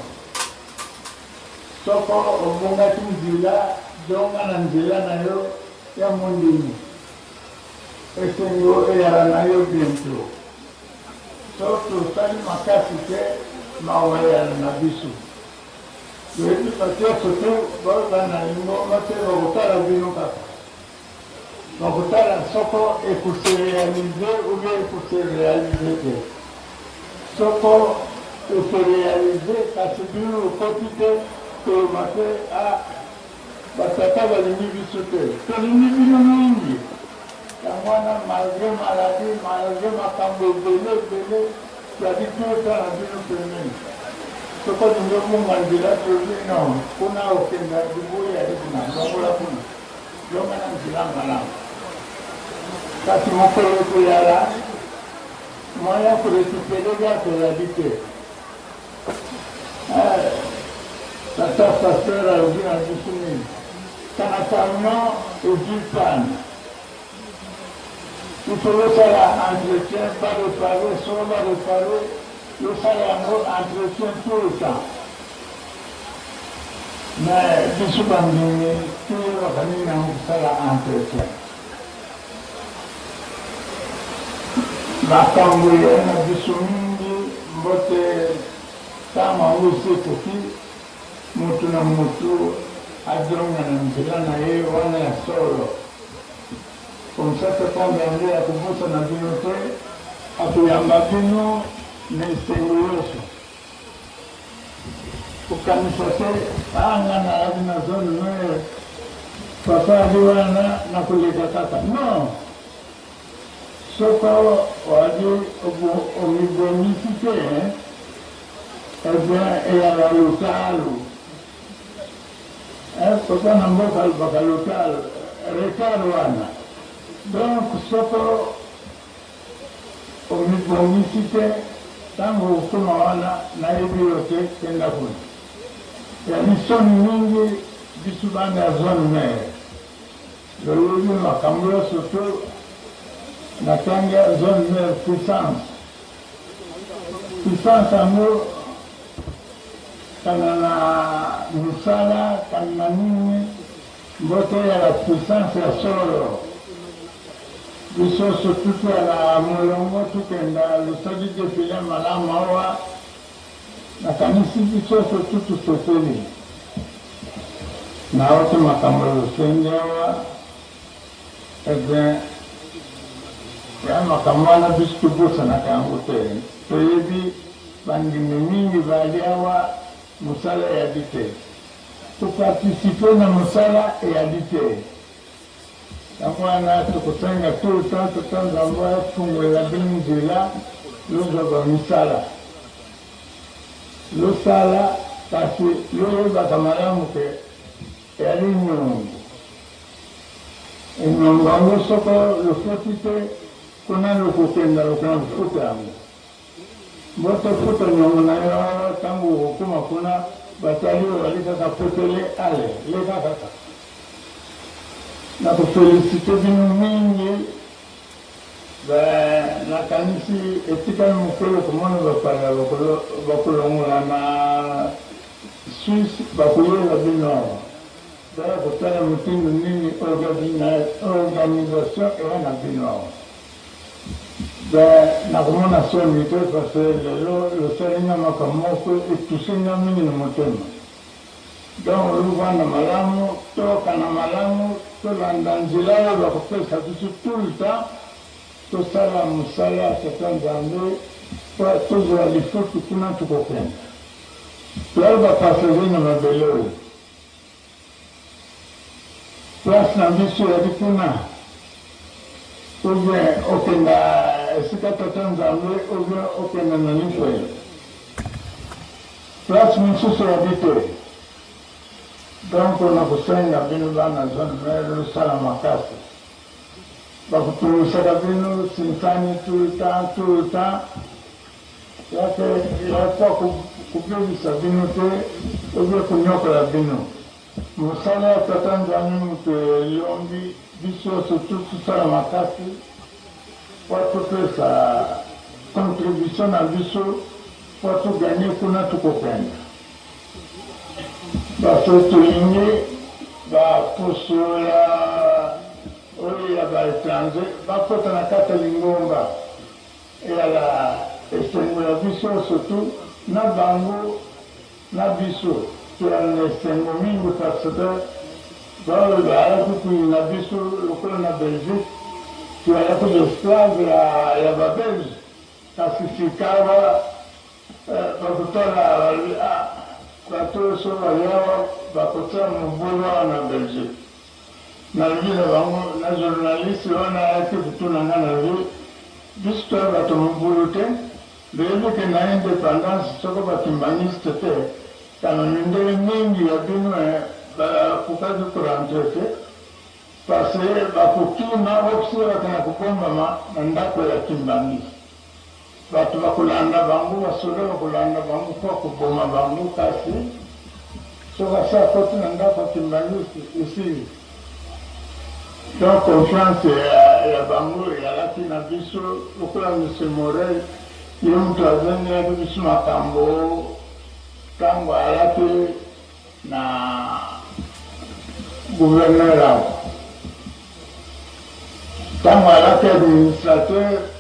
soko obongaki nzela zonga na nzela na yo ya mondimi esengi eyala na yo bientôt so tosali makasi te mawa eyala na biso toyebi patioso te boyoba na lingomba te bakotala bino kaka bakotala soko ekose réalize ou bien ekose réalize te soko se réaliser kasi bino okoti te toloba te batata balingi biso te tolingi bino mingi yango wana malgré maladie malgré makambo ebele toyadi totala bino pembeni soko lingi obunga nzela tobi non kuna okenda liboyi yadi kuna longola kuna longa na nzela malamu kasi mokolo ekoyala moyen korécupere biako oyadi te tata pasteur alobi na biso nini kana camion ezwi pane ifo losala entretien barepare soko barepare losala yango entretien tout le temps mais biso bandimi tuyebaka nini yango kosala entretien makambo ye na biso mingi mbote ntango yango esi ekoki motu na motu adronga na nzela na ye wana ya solo konsata kwamba ya kuvuta na bino te akuyamba bino nesengo yoso kukanisa te anga na abina zonu noe papa diwana na kuleta kaka no soko waji omibonisite ya la localu papa na mboka baka local retard wana donc soko omibonisite tango ukuma wana na hivi yote kenda kuna ya misoni mingi bisu banda ya zone mere lolozi makambula soto na tanga zone mere puissance amo kana na musala kana nini mbote ya la puissance ya solo biso sotutu ya la mulongo tukenda lusadi defile malama wa na kanisi biso sotutu soteli na wote makambo lusengewa ebe ya makambo wana biso tubusa na kangu te toyebi bandimi mingi baliawa musala ya dite tuparticipe na musala ya dite yango wana tukusenga tout le temps nzambo afungwela bino nzela lozwaka misala losala kasi loyebaka malamu ke yali nyongo enyongo yango soko lofoti te kuna lokokenda lokona kofuta yango botofuta nyongo na yo ntango okokuma kuna batali oyo bali kaka potele ale leka kaka nakofelicite bino mingi nakanisi etikali mokolo komona bapaya bakolongola na Suisse bakoyela bino awa baya kotala motindo nini organisation eya na bino awa nakomona soni te parce lelo losalinga makambo moko etusenga mingi na motema donc oluvanda malamu tokana malamu tolanda nzela oyo bakopesa biso tout le temps tosala mosala tata nzambe po tozwa lifutu kuna tukokenda toyali bapassager na mabele oyo place na biso yali kuna obien okenda esika tata nzambe obien okenda na likwele place mosusu yali te donc nakosenga bino bana zone mere losala makasi bakutumisaka bino sinsani tout le temps yapa kubebisa bino te obie kunyokola bino mosala ya tata nzambe moto elombi biso surtout tosala makasi po topesa contribution na biso po toganye kuna tukokenda baso tolingi baposola oyo ya baétranger bakota na kati ya lingomba eyala esengo ya biso surtout na bango na biso toyala na esengo mingi parce que baoyo bayalaki kuyina biso lokola na belgique toyalaki l'esclave ya babelge kasi sikawa bakotala bato so bayawa bakotala mobulu awa na belgique nalobi na bango na journaliste wana ayaki kutuna nga nalobi biso toya bato mobulu te beyebi ke na indépendance soko bakimbaniste te kana mindele mingi ya bino bakokaki korentre te parce bakokima okisilaka na kobombama na ndako ya kimbangisi bato bakolanda bango basoda bakolanda bango po koboma bango kasi soki asa koti na ndako ya kimbangisi esili donc confiance ya bango eyalaki na biso lokola monsieur Morel ye moto azengaki biso makambo ntango alaki na gouverneur awa ntango alaki administrateur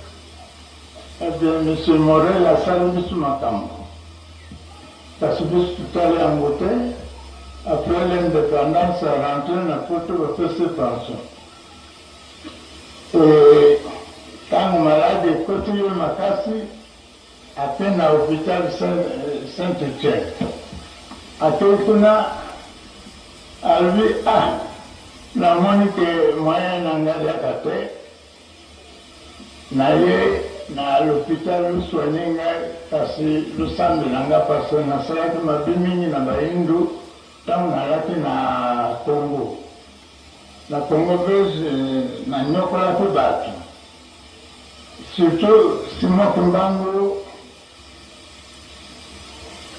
ebien monsieur Morel asali biso makambo kasi biso tutali yango te après l'indépendance arentre na poto bapese pension Et quand malade est côtoyé makasi, à peine à l'hôpital Saint-Étienne. À Tokuna, à lui, la monique moyenne engagée à Kate, na l'hôpital soigné parce que le sang de l'anga parce que na salade ma bimini na baindu tant na lati na Congo base na nyokola to batu surtout Simon Kimbangu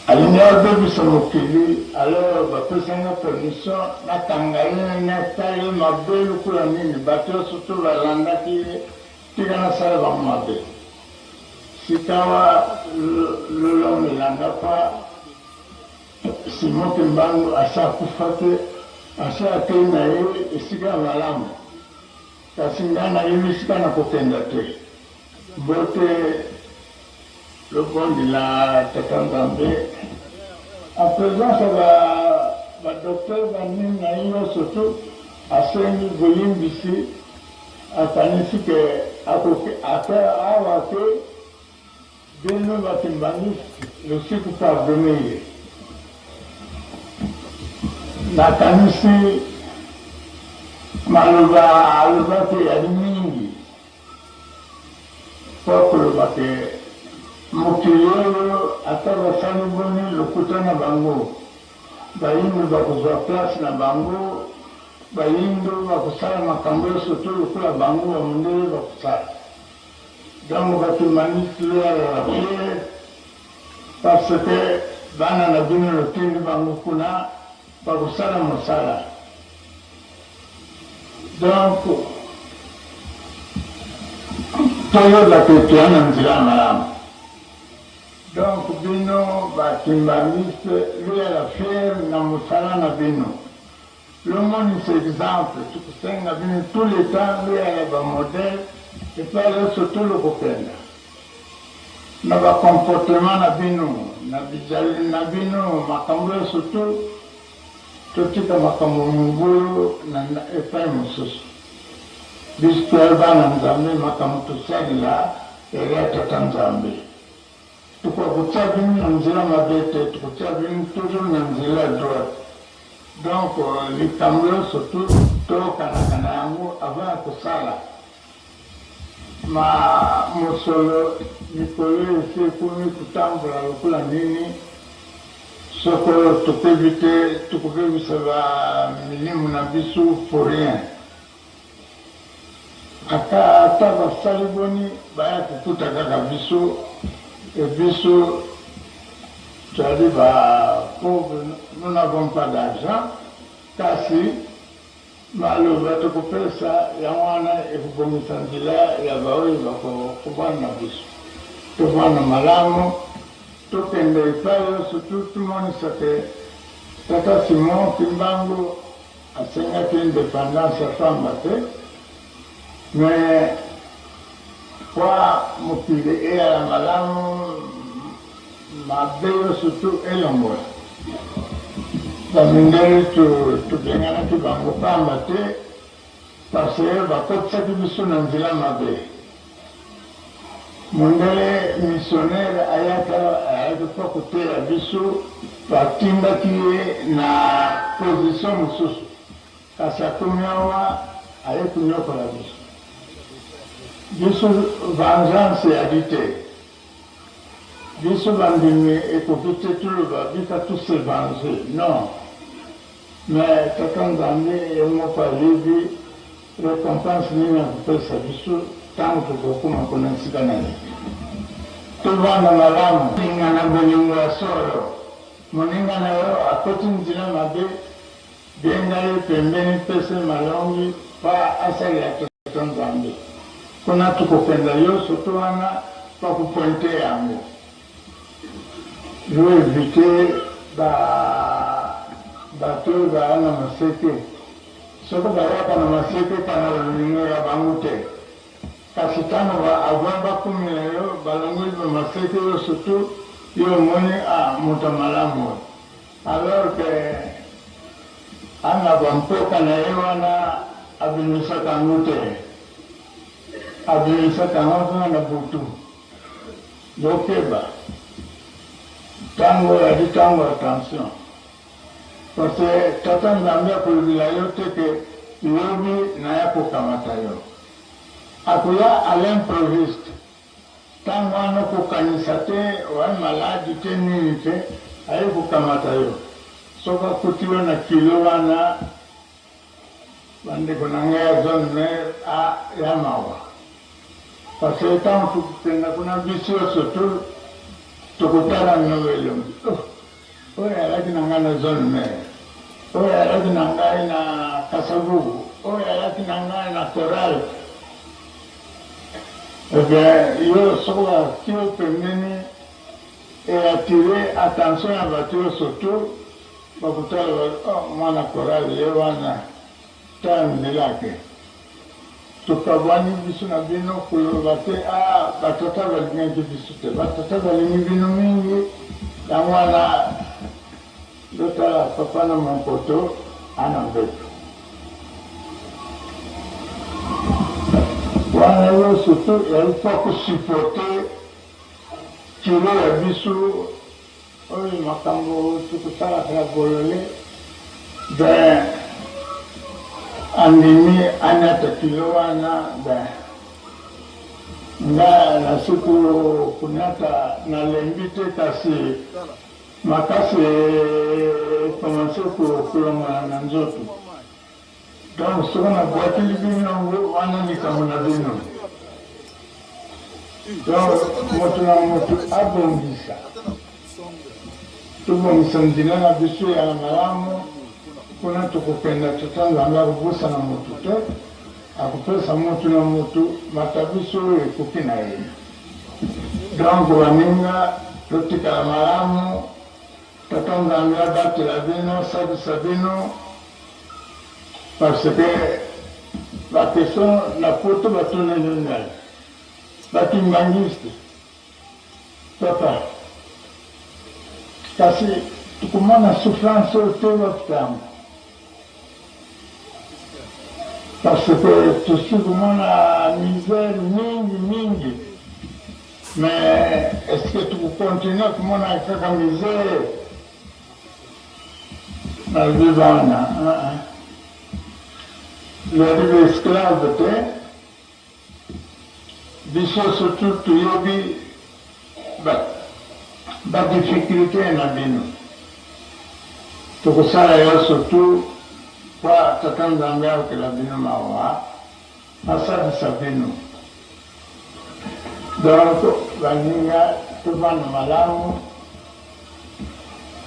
alinia bebi samokili alors bapesanga permission na tangaina na tali mabelu kula nini bato surtout balandaki tika sala ba mabe sikawa lolo milanga pa Simon Kimbangu asa kufate asa tena yeye isika malamu kasi ngana yeye sika na kokenda te bote le bon de la Tatanzambe à présent ça va docteur va nini na hiyo surtout asengi volume d'ici akanisi ke après avoir que Beno Batimbangi le siku pardonné nakanisi maloba ke yali mingi pokoloba ke mokili oyo ata basali boni lokuta na bango bayindu bakozwa place na bango bayindu bakusala makambo nyonso to lokola bango bamondele bakusala donc batumanisi leyalala parce que bana na bino lotindi bango kuna bakusala mosala donc toyoba te toya na nzela malamu donc bino batimbangisi leyala fiere na mosala na bino. Le monde c'est exemple, tout le temps, il y a un modèle, et puis surtout le copain. Notre comportement na bino, makambo surtout, tout ce que makambo mungulu na epai mususu. L'histoire va na nzambe makambo tusali la ere tatanzambe. Tukokutia bino na nzela mabete, tukotia bino toujours na nzela droite. Donc, les camerounais surtout, tokanakana yango avant kosala. Ma mosolo mikolo esi ekomi kotambola lokola nini soko tokobebisa bamilimu na biso pour rien. Ata basali boni baya kokuta kaka biso e biso c'est-à-dire, pauvres, nous n'avons pas d'argent, car si, malheureusement, tu peux faire ça, il y a un commissaire là, il y a un tu vois, malamu, tout surtout tout le monde sait Tata Simon Kimbangu a signé l'indépendance à femme, mais quoi, mon fils est à la malamu, mabeyo surtout elongola bamindele tokengana ti bango pamba te parce que bakotisaki biso na nzela mabe mondele missionnaire ayaki mpo kotela biso batindaki ye na position mosusu kasi akomi awa aye konyokola biso vengeance yadi te biso bandimi ekoki te toloba bika tous se venger non mais tata nzambe ye moko alebi récompense nini akopesa biso ntango tokokoma kona nsika na ye tovanda malamu moninga na bolingo ya solo moninga na yo akoti nzela mabe benga ye pembeni pese malongi pa asalela tata nzambe kuna tokokenda yo soto wana pakopointe yango je vais éviter bato baa na maseke soko bayaka na maseke kana balingo ya bango te kasi ntango avant bakumela yo balongoli bamaseke yo surtout yo omoni moto malamu alors que anga bampoka na ye wana abimisaka yango te abimisa tango na butu yokeba tango adi tango attention parce que tata nambia kulila yote ke yobi na yako kamata yo akuya à l'improviste tango ano kukanisa te wa maladi te nini te ayi kukamata yo soka kutiwa na kilo wana bande kunangea zone mer a yamawa parce que tant tukupenda kuna bisio sotu tukutana nowelo oya lakini ngana zone mer oya lakini ngai na Kasavubu oya lakini ngai na Coral yo soka kio pembeni et attirer attention à voiture surtout bakutala mwana Coral yewana tanelake tukabwani biso na bino kuloba te batata balingi biso te batata balingi bino mingi ya mwana lotala papa na monpoto ana mbeto wana yo surtout yalifa kusuporte kilo ya biso oyo makambo tukusalaka ya bolole ben andimi anata kilo wana ben nga na siku kunata na lembi te kasi makasi komanse kulonga na nzoto donc soko na bwakili bino wana likambo na bino donc moto na moto abongisa tubongisa nzela na biso ya malamu kuna tukupenda tata nzambe akubusa na motu te akupesa motu na motu matabiso ekoki na ye donc baninga totikala malamu tata nzambe abatela bino sabisa bino parce que bakeson na poto batoneli ngai batimbangiste papa kasi tukumana souffrance te wakitambo parce que tusikumana misère mingi mais est-ce que tukukontinue kumona kaka misère na vivana le esclave te biso surtout tuyobi difficulté na bino tokusala yo surtout kwa tata nzambe akela bino mawa asalisa bino donc baninga tuvanda malamu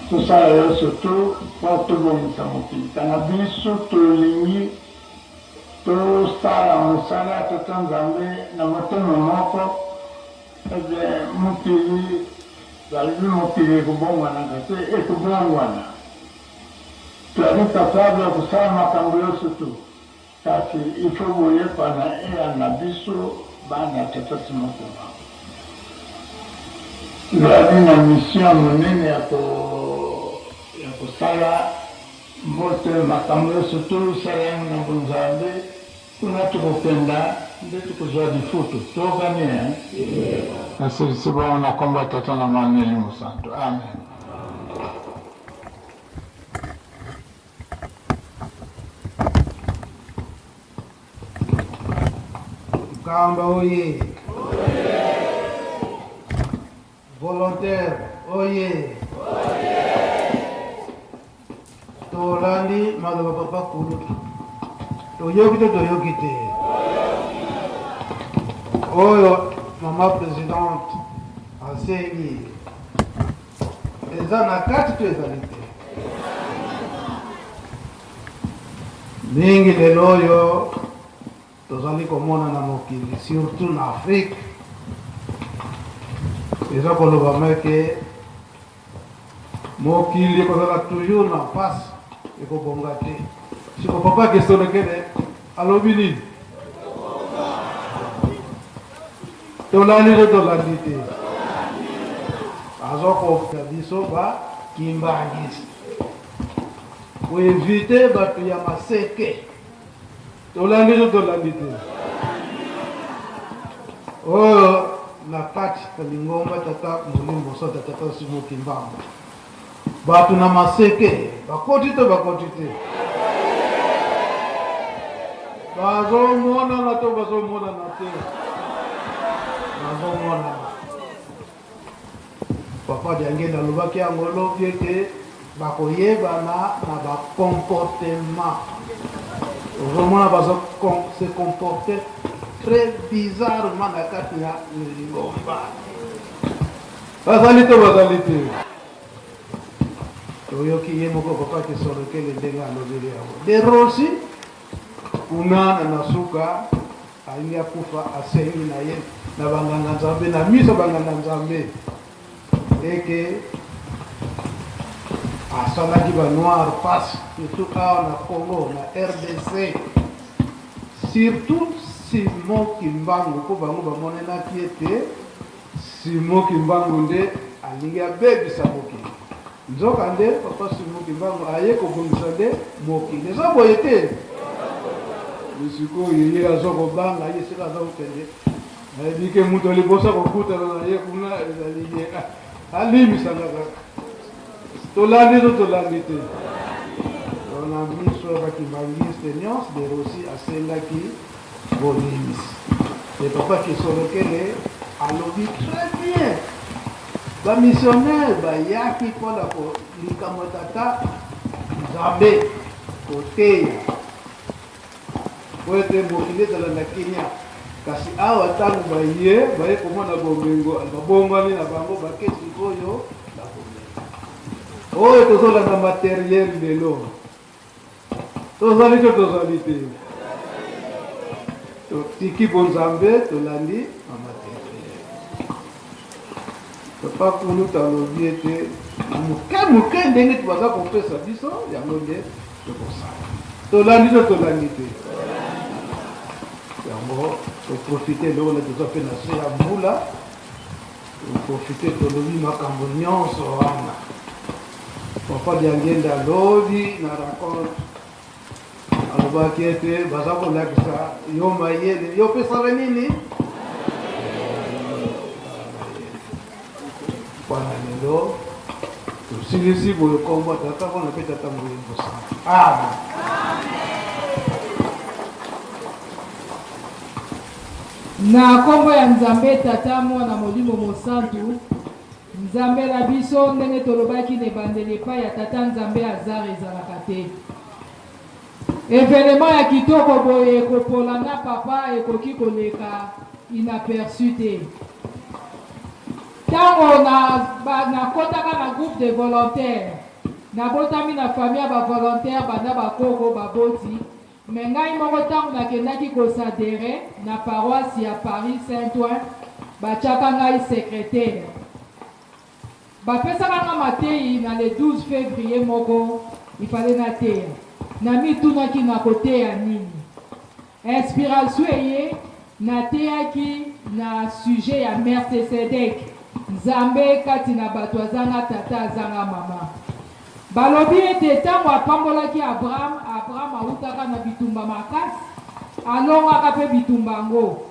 tosala yo surtout po tobongisa mokili tanga biso tolingi tosala mosala tata nzambe na motema moko mokili balibi mokili ekobongwanaka te ekobongwana toali capable ya kosala makambo nyonso tu kasi ifo boyekana eya na biso bana tata simotema toali na mission monene ya kosala mbote makambo nyonso tu sala yango na bonzambe kuna tukokenda nde tukozwa difutu tokani nasilisi bao na kombo tata na maneli mosantu amen. Kamba oye. Volontaire oye. Tolandi magaba papa kulu. Toyoki te. Oyo mama présidente asengi. Eza na kati to ezali te. Mingi lelo oyo tozali komona na mokili surtout na Afrique eza koloba meke mokili ekozala toujours na mpasi ekobonga te siko papa kesonekele alobi nini tolandi to tolandi te azokoka biso bakimbangisi koevite bato ya maseke tolandi to tolandi te oyo na kati ya lingomba tata Molimbo Santu tata Simon Kimbangu bato na maseke bakoti te bazomonana to bazomonana te bazomonana. Papa Diangenda alobaki yango lobi ete bakoyebana na bacomportement. Ozomona bazo se comporter très bizarrement na kati ya lingomba. Bazali te toyoki ye moko papa Kisolokele ndenge alobeli yango de Rossi kuna na suka alingi akufa asengi na ye na banganga nzambe na miso banganga nzambe eke asalaki ba noir face surtout awa na Congo na RDC surtout Simon Kimbangu po bango bamonenaki ete Simon Kimbangu nde alingi abebisa mokili nzoka nde papa Simon Kimbangu aye kobongisa nde mokili eza boye te sikoyo ye azokobanga ye sika azokokende ayebike moto liboso kokutana na ye kuna ezali ye alimisanga kaka tolandi te na miso ya bakimangiste nyonso de Rossi asengaki bolimisi e papa Kisolokele alobi très bien bamissionnaire bayaki mpona likambo tata Nzambe koteya po ete mokili ezala na Kenya kasi awa ntango baye komona bomengo babongani na bango bakesi oyo na bomengo oyo tozolanda materiel lelo tozali te totiki bonzambe tolandi na materiel papa kunu talobi ete moke ndenge tubaza kopesa biso yango nde tokosala tolandi te yango toprofite lelo na toza mpe na se ya mbula toprofite tolobi makambo nyonso wana papa Diangenda alobi na rencontre alobaki ete baza kolakisa yo mayele yo pesala nini wana lelo tosilisi boye kombo tata mpona mpe tata Molimbo Santu amen. Na kombo ya Nzambe tata mwana Molimo Santu Nzambe na biso ndenge tolobaki na ebandeli epai ya tata Nzambe azar ezalaka te. Evenema ya kitoko boye ekopola na papa ekoki koleka inaperçu te. Tango nakotaka na groupe de volontaires nabotami na famille ya bavolontaire banda bakoko baboti me ngai moko ntango nakendaki kosadere na paroisse ya Paris Saint-Ouen batiaka ngai secrétaire bapesaka nga mateyi na le 12 février moko ifale nateya na mitunaki na koteya nini inspiration eye nateyaki na sujet ya Melchisedek Nzambe kati na bato azanga tata azanga mama balobi ete ntango apambolaki Abraham awutaka na bitumba makasi alongaka mpe bitumba yango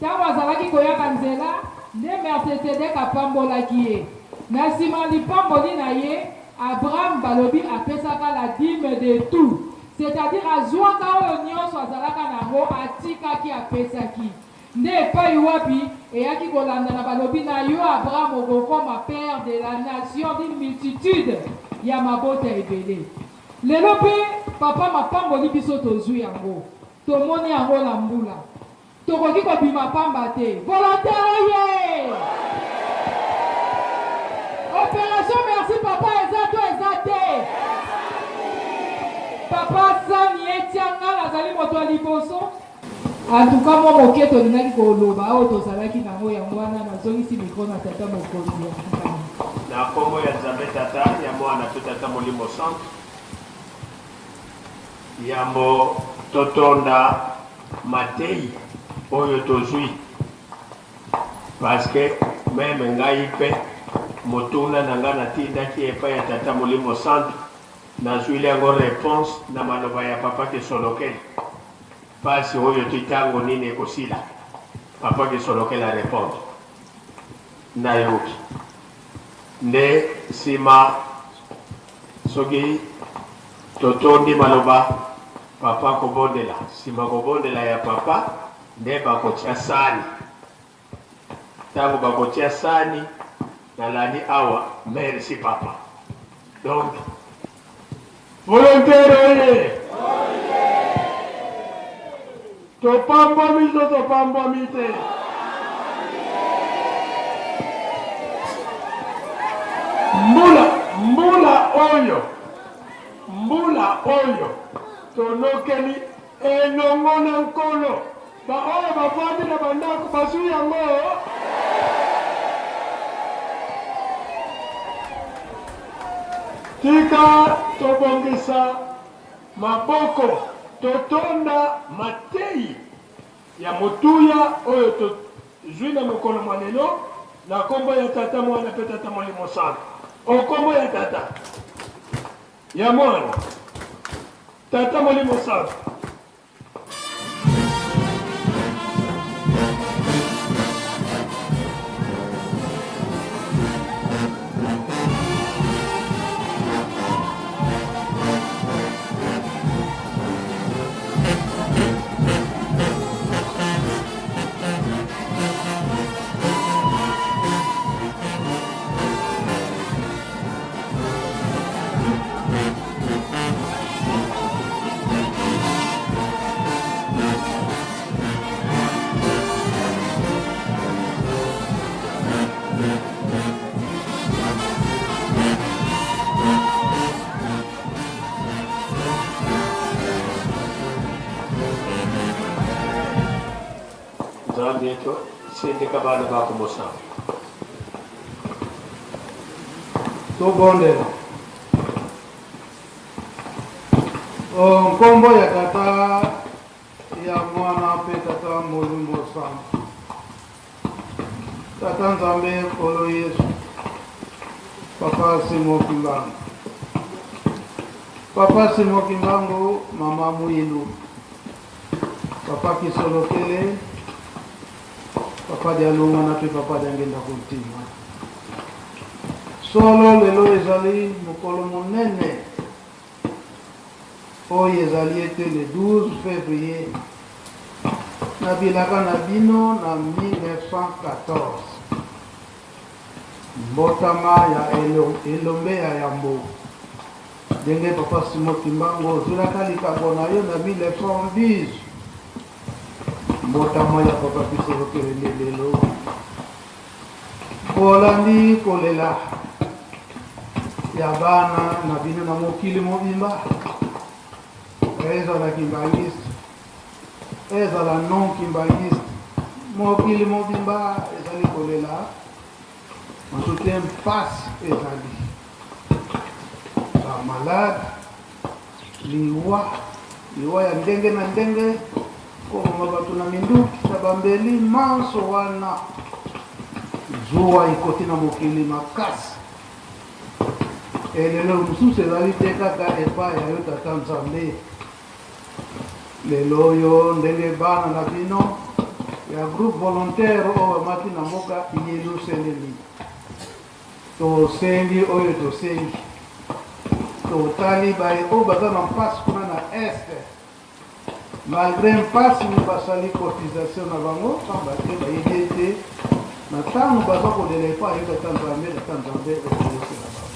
ntango azalaki koyaka nzela nde Melchisedek apambolaki ye na nsima lipamboli na ye Abraham balobi apesaka la dîme de tout c'est-à-dire azwaka oyo nyonso azalaka nango atikaki apesaki nde epai wapi eyaki kolanda na balobi na yo Abraham okokoma père de la nation d'une multitude ya mabota ebele lelo mpe papa mapamboli biso tozwi yango tomoni yango na mbula tokoki kobima pamba te volontaire oye opération merci papa eza te papa sani etianga nazali moto ya liboso antuka mwa moke tolingaki koloba oyo tozalaki nango yango wana nazongisi mikro na tata mokonzi na kombo ya Nzambe tata ya mwana to tata Molimo Santu yambo totonda mateyi oyo tozwi parce que meme ngai mpe motuna na nga natindaki epai ya tata Molimo Santu nazwili yango réponse na maloba ya papa Kisolokele pasi oyo titango nini ekosila papa qui solo que la réponse nayoki nde sima soki totondi maloba papa kobondela sima kobondela ya papa nde bakotia sani ntango bakotia sani nalandi awa merci papa donc volontaire oye topambomi to topambomi te mbula oyo tonokeli enongo na nkolo baoyo bavandi na bandako bazwi yango tika tobongisa maboko totonda matei ya motuya oyo tozwi na mokolo mwa lelo na kombo ya tata mwana mpe tata molimo sana okombo ya tata ya mwana tata molimo sana Zambietto sente kabana bako mosa to bondela nkombo ya tata ya mwana mpe tata molimo sana tata nzambe kolo yesu papa simo kimbangu papa simo kimbangu mama muilu papa kisolokele papa dialunga na pe papa diangenda kontima solo lelo ezali mokolo monene oyo ezali ete le 12 février nabilaka na bino na 1914 mbotama ya elombe ya yambo ndenge papa simo kimbangu ozwilaka likambo na yo na 1910 mbotama ya papa kisolokele lelo kolandi kolela ya bana na bino na mokili mobimba ezala kimbangiste ezala non kimbangiste mokili mobimba ezali kolela masute mpasi ezali bamalade liwa ya ndenge na ndenge kokoma bato na minduki na bambeli manso wana zuwa ikoti na mokili makasi elelo mosusu ezali te kaka epai ya yo tata nzambe lelo oyo ndenge bana na bino ya groupe volontaire oyo bamati na mboka yeluselemi tosengi oyo tosengi totali baye oyo baza na mpasi kuna na este malgré mpasi basali cotisation na bango pamba te bayebi ete na ntango baza kolela epai yo tata nzambe ekolosela bango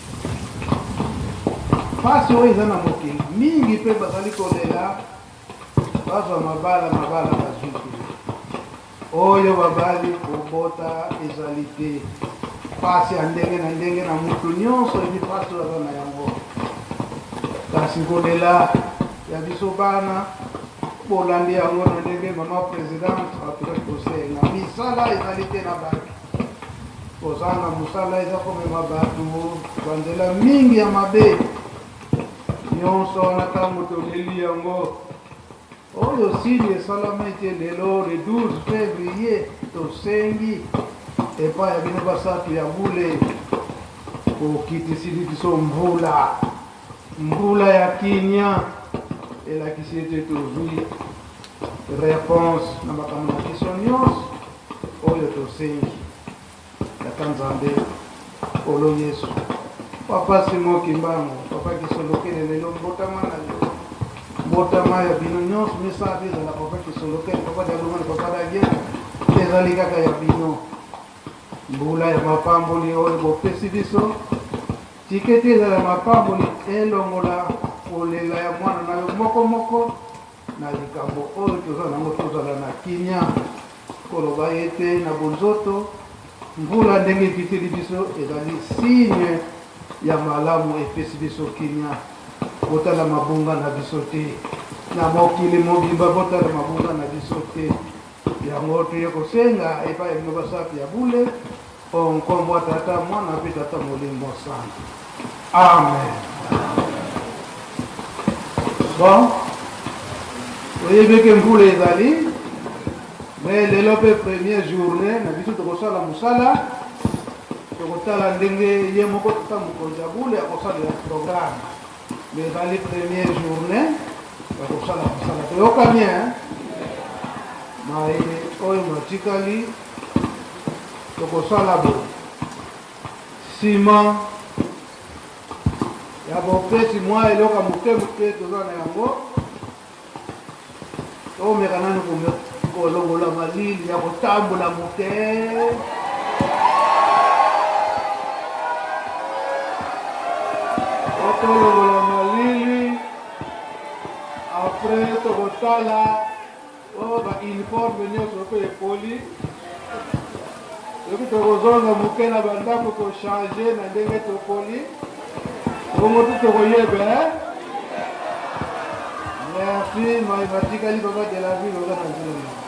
mpasi oyo eza na mokili mingi mpe bazali kolela bazwa mabala bazwi te oyo babali kobota ezali te mpasi ya ndenge na ndenge na mutu nyonso ebi mpasi oyo aza na yango kasi kolela ya biso bana bolandi yango na ndenge mama présidente apres kosenga misala ezali te na bato kozanga mosala eza komema bato banzela mingi ya mabe nyonso wana ntango toleli yango oyo sili esalama ete lelo le 12 février tosengi epai ya bino basatu ya bule kokitisili biso mbula ya kinya elakisi ete tozwi réponse na makambo na biso nyonso oyo tosengi tata nzambe olo yesu papa simo kimbango papa kisolokele lelo mbotama na yo mbotama ya bino nyonso misala ezala papa kisolokele papa dialongana papa dagie ezali kaka ya bino mbula ya mapamboli oyo bopesi biso tiketi ezala mapamboli elongola kolela ya mwana na yo moko na likambo oyo tozala nango tozala na kimia koloba ete na bonzoto mbula ndenge ekiteli biso ezali signe ya malamu epesi biso kimia botala mabunga na biso te na mokili mobimba botala mabunga na biso te yango toye kosenga epai ya bino basapi ya bule onkombo ya tata mwana mpe tata molimo sana amen. Bon oyebi ke mbula ezali mais lelo mpe première journée na biso tokosala mosala tokotala ndenge ye moko tata mokonzi ya bule akosalela programme mais ezali première journée bakosala mosala toyoka bien mai oyo matikali tokosala bo nsima ya bopesi mwa eloka moke toza na yango tomeka nani kolongola malili ya kotambola moke tolongola malili apres tokotala o bauniforme nyonso mpe ekoli soki tokozonga moke na bandako tochange na ndenge tokoli bongo tu tokoyebe merci mai batikali papa de la ville oza na nzela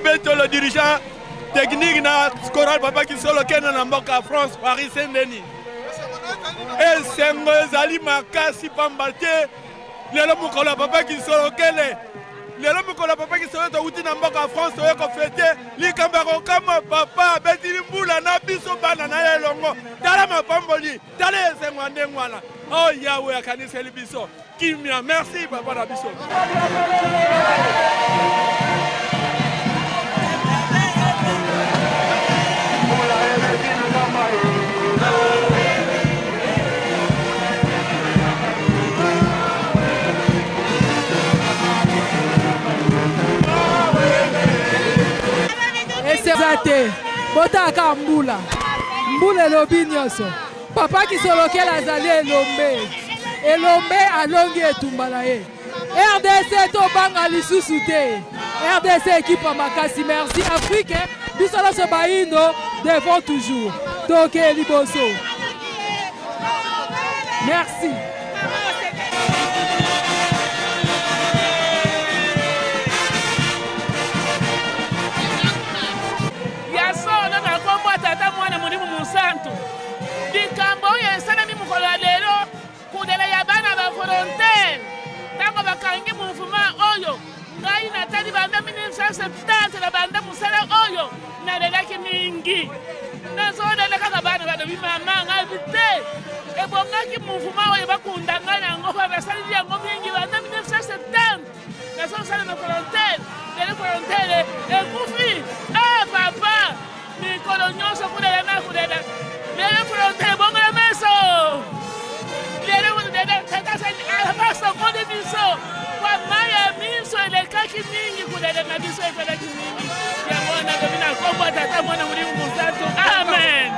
Beto, le dirigeant technique na Choral Papa Kisolo Kena na mboka France, Paris Saint-Denis. Et Sengo ezali makasi pambate, lelo mukolo Papa Kisolo Kele. Lelo mukolo Papa Kisolo to uti na mboka France to yeko fete, likamba ko kama papa beti mbula na biso bana na elongo. Tala mapamboli, tala Sengo ndengwana. Oh Yahweh akanisa libiso. Kimia, merci papa na biso. Esezate, botaka mbula. Mbula elobi nyonso. Papa Kisolokele azali elombe. Elombe alongi etumba na ye. RDC tobanga lisusu te. RDC équipe makasi, merci. Afrique, biso se baino devant toujours. Toke liboso. Merci. Yasono na kombo tata mwana mulimu musantu. Dikambo yensana mi mukola lero kudela ya bana ba volontaire. Tango bakangi muvuma oyo. Ngai natali banda 1970 na banda musala oyo na lelaki mingi. Nazoda kaka bana bado bimama ngai bite. Ebongaki muvuma oyo bakundanga nango basali yango mingi banda 1970. Nasosala na volontaire. Les volontaires, et Koufi, ah papa, Nicolo Nyonso kudela na kudela. Les volontaires, bon la maison. Les volontaires, tata sa basta kode biso. Kwa maya miso ile kaki mingi kudela na biso ile kaki mingi. Ya mwana domina kombo tata mwana mulimu musantu. Amen.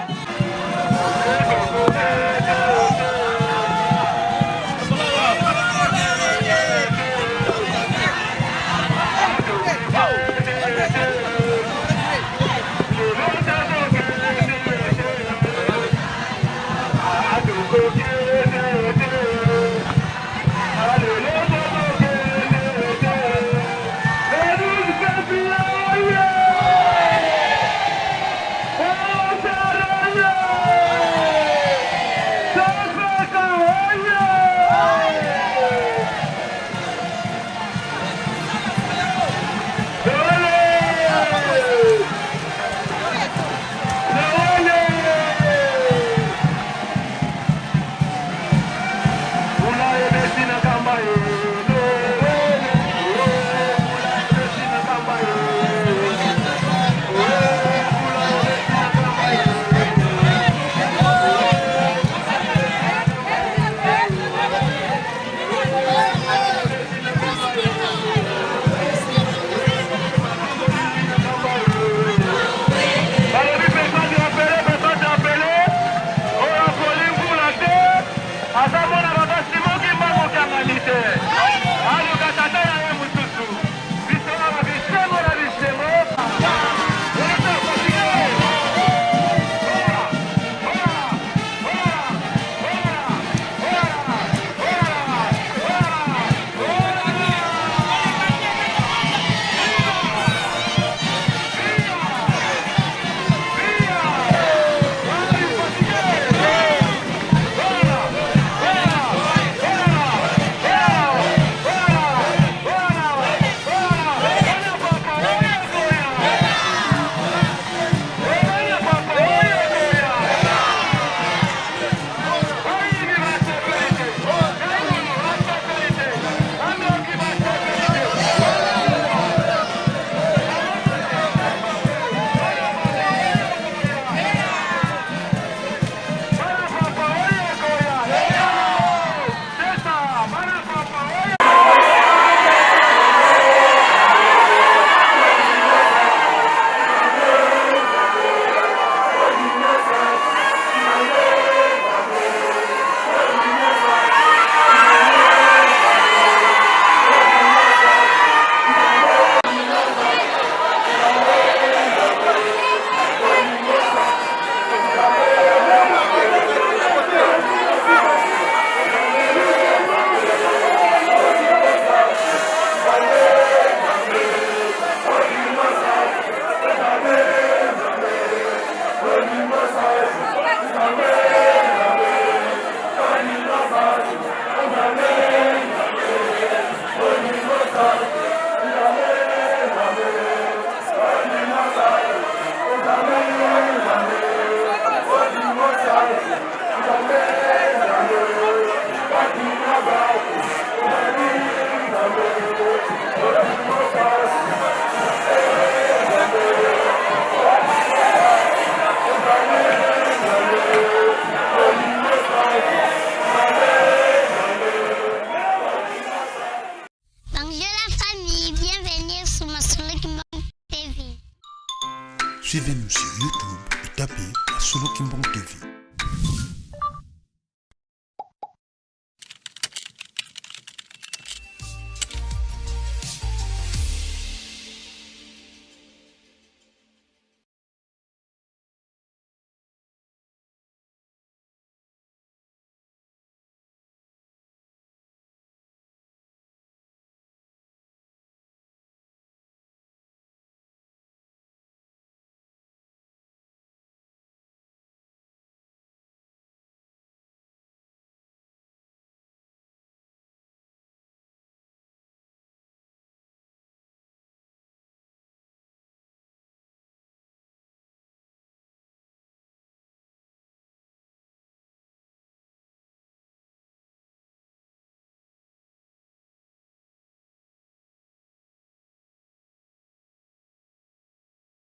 Suivez-nous sur YouTube et tapez Solo Kimbong TV.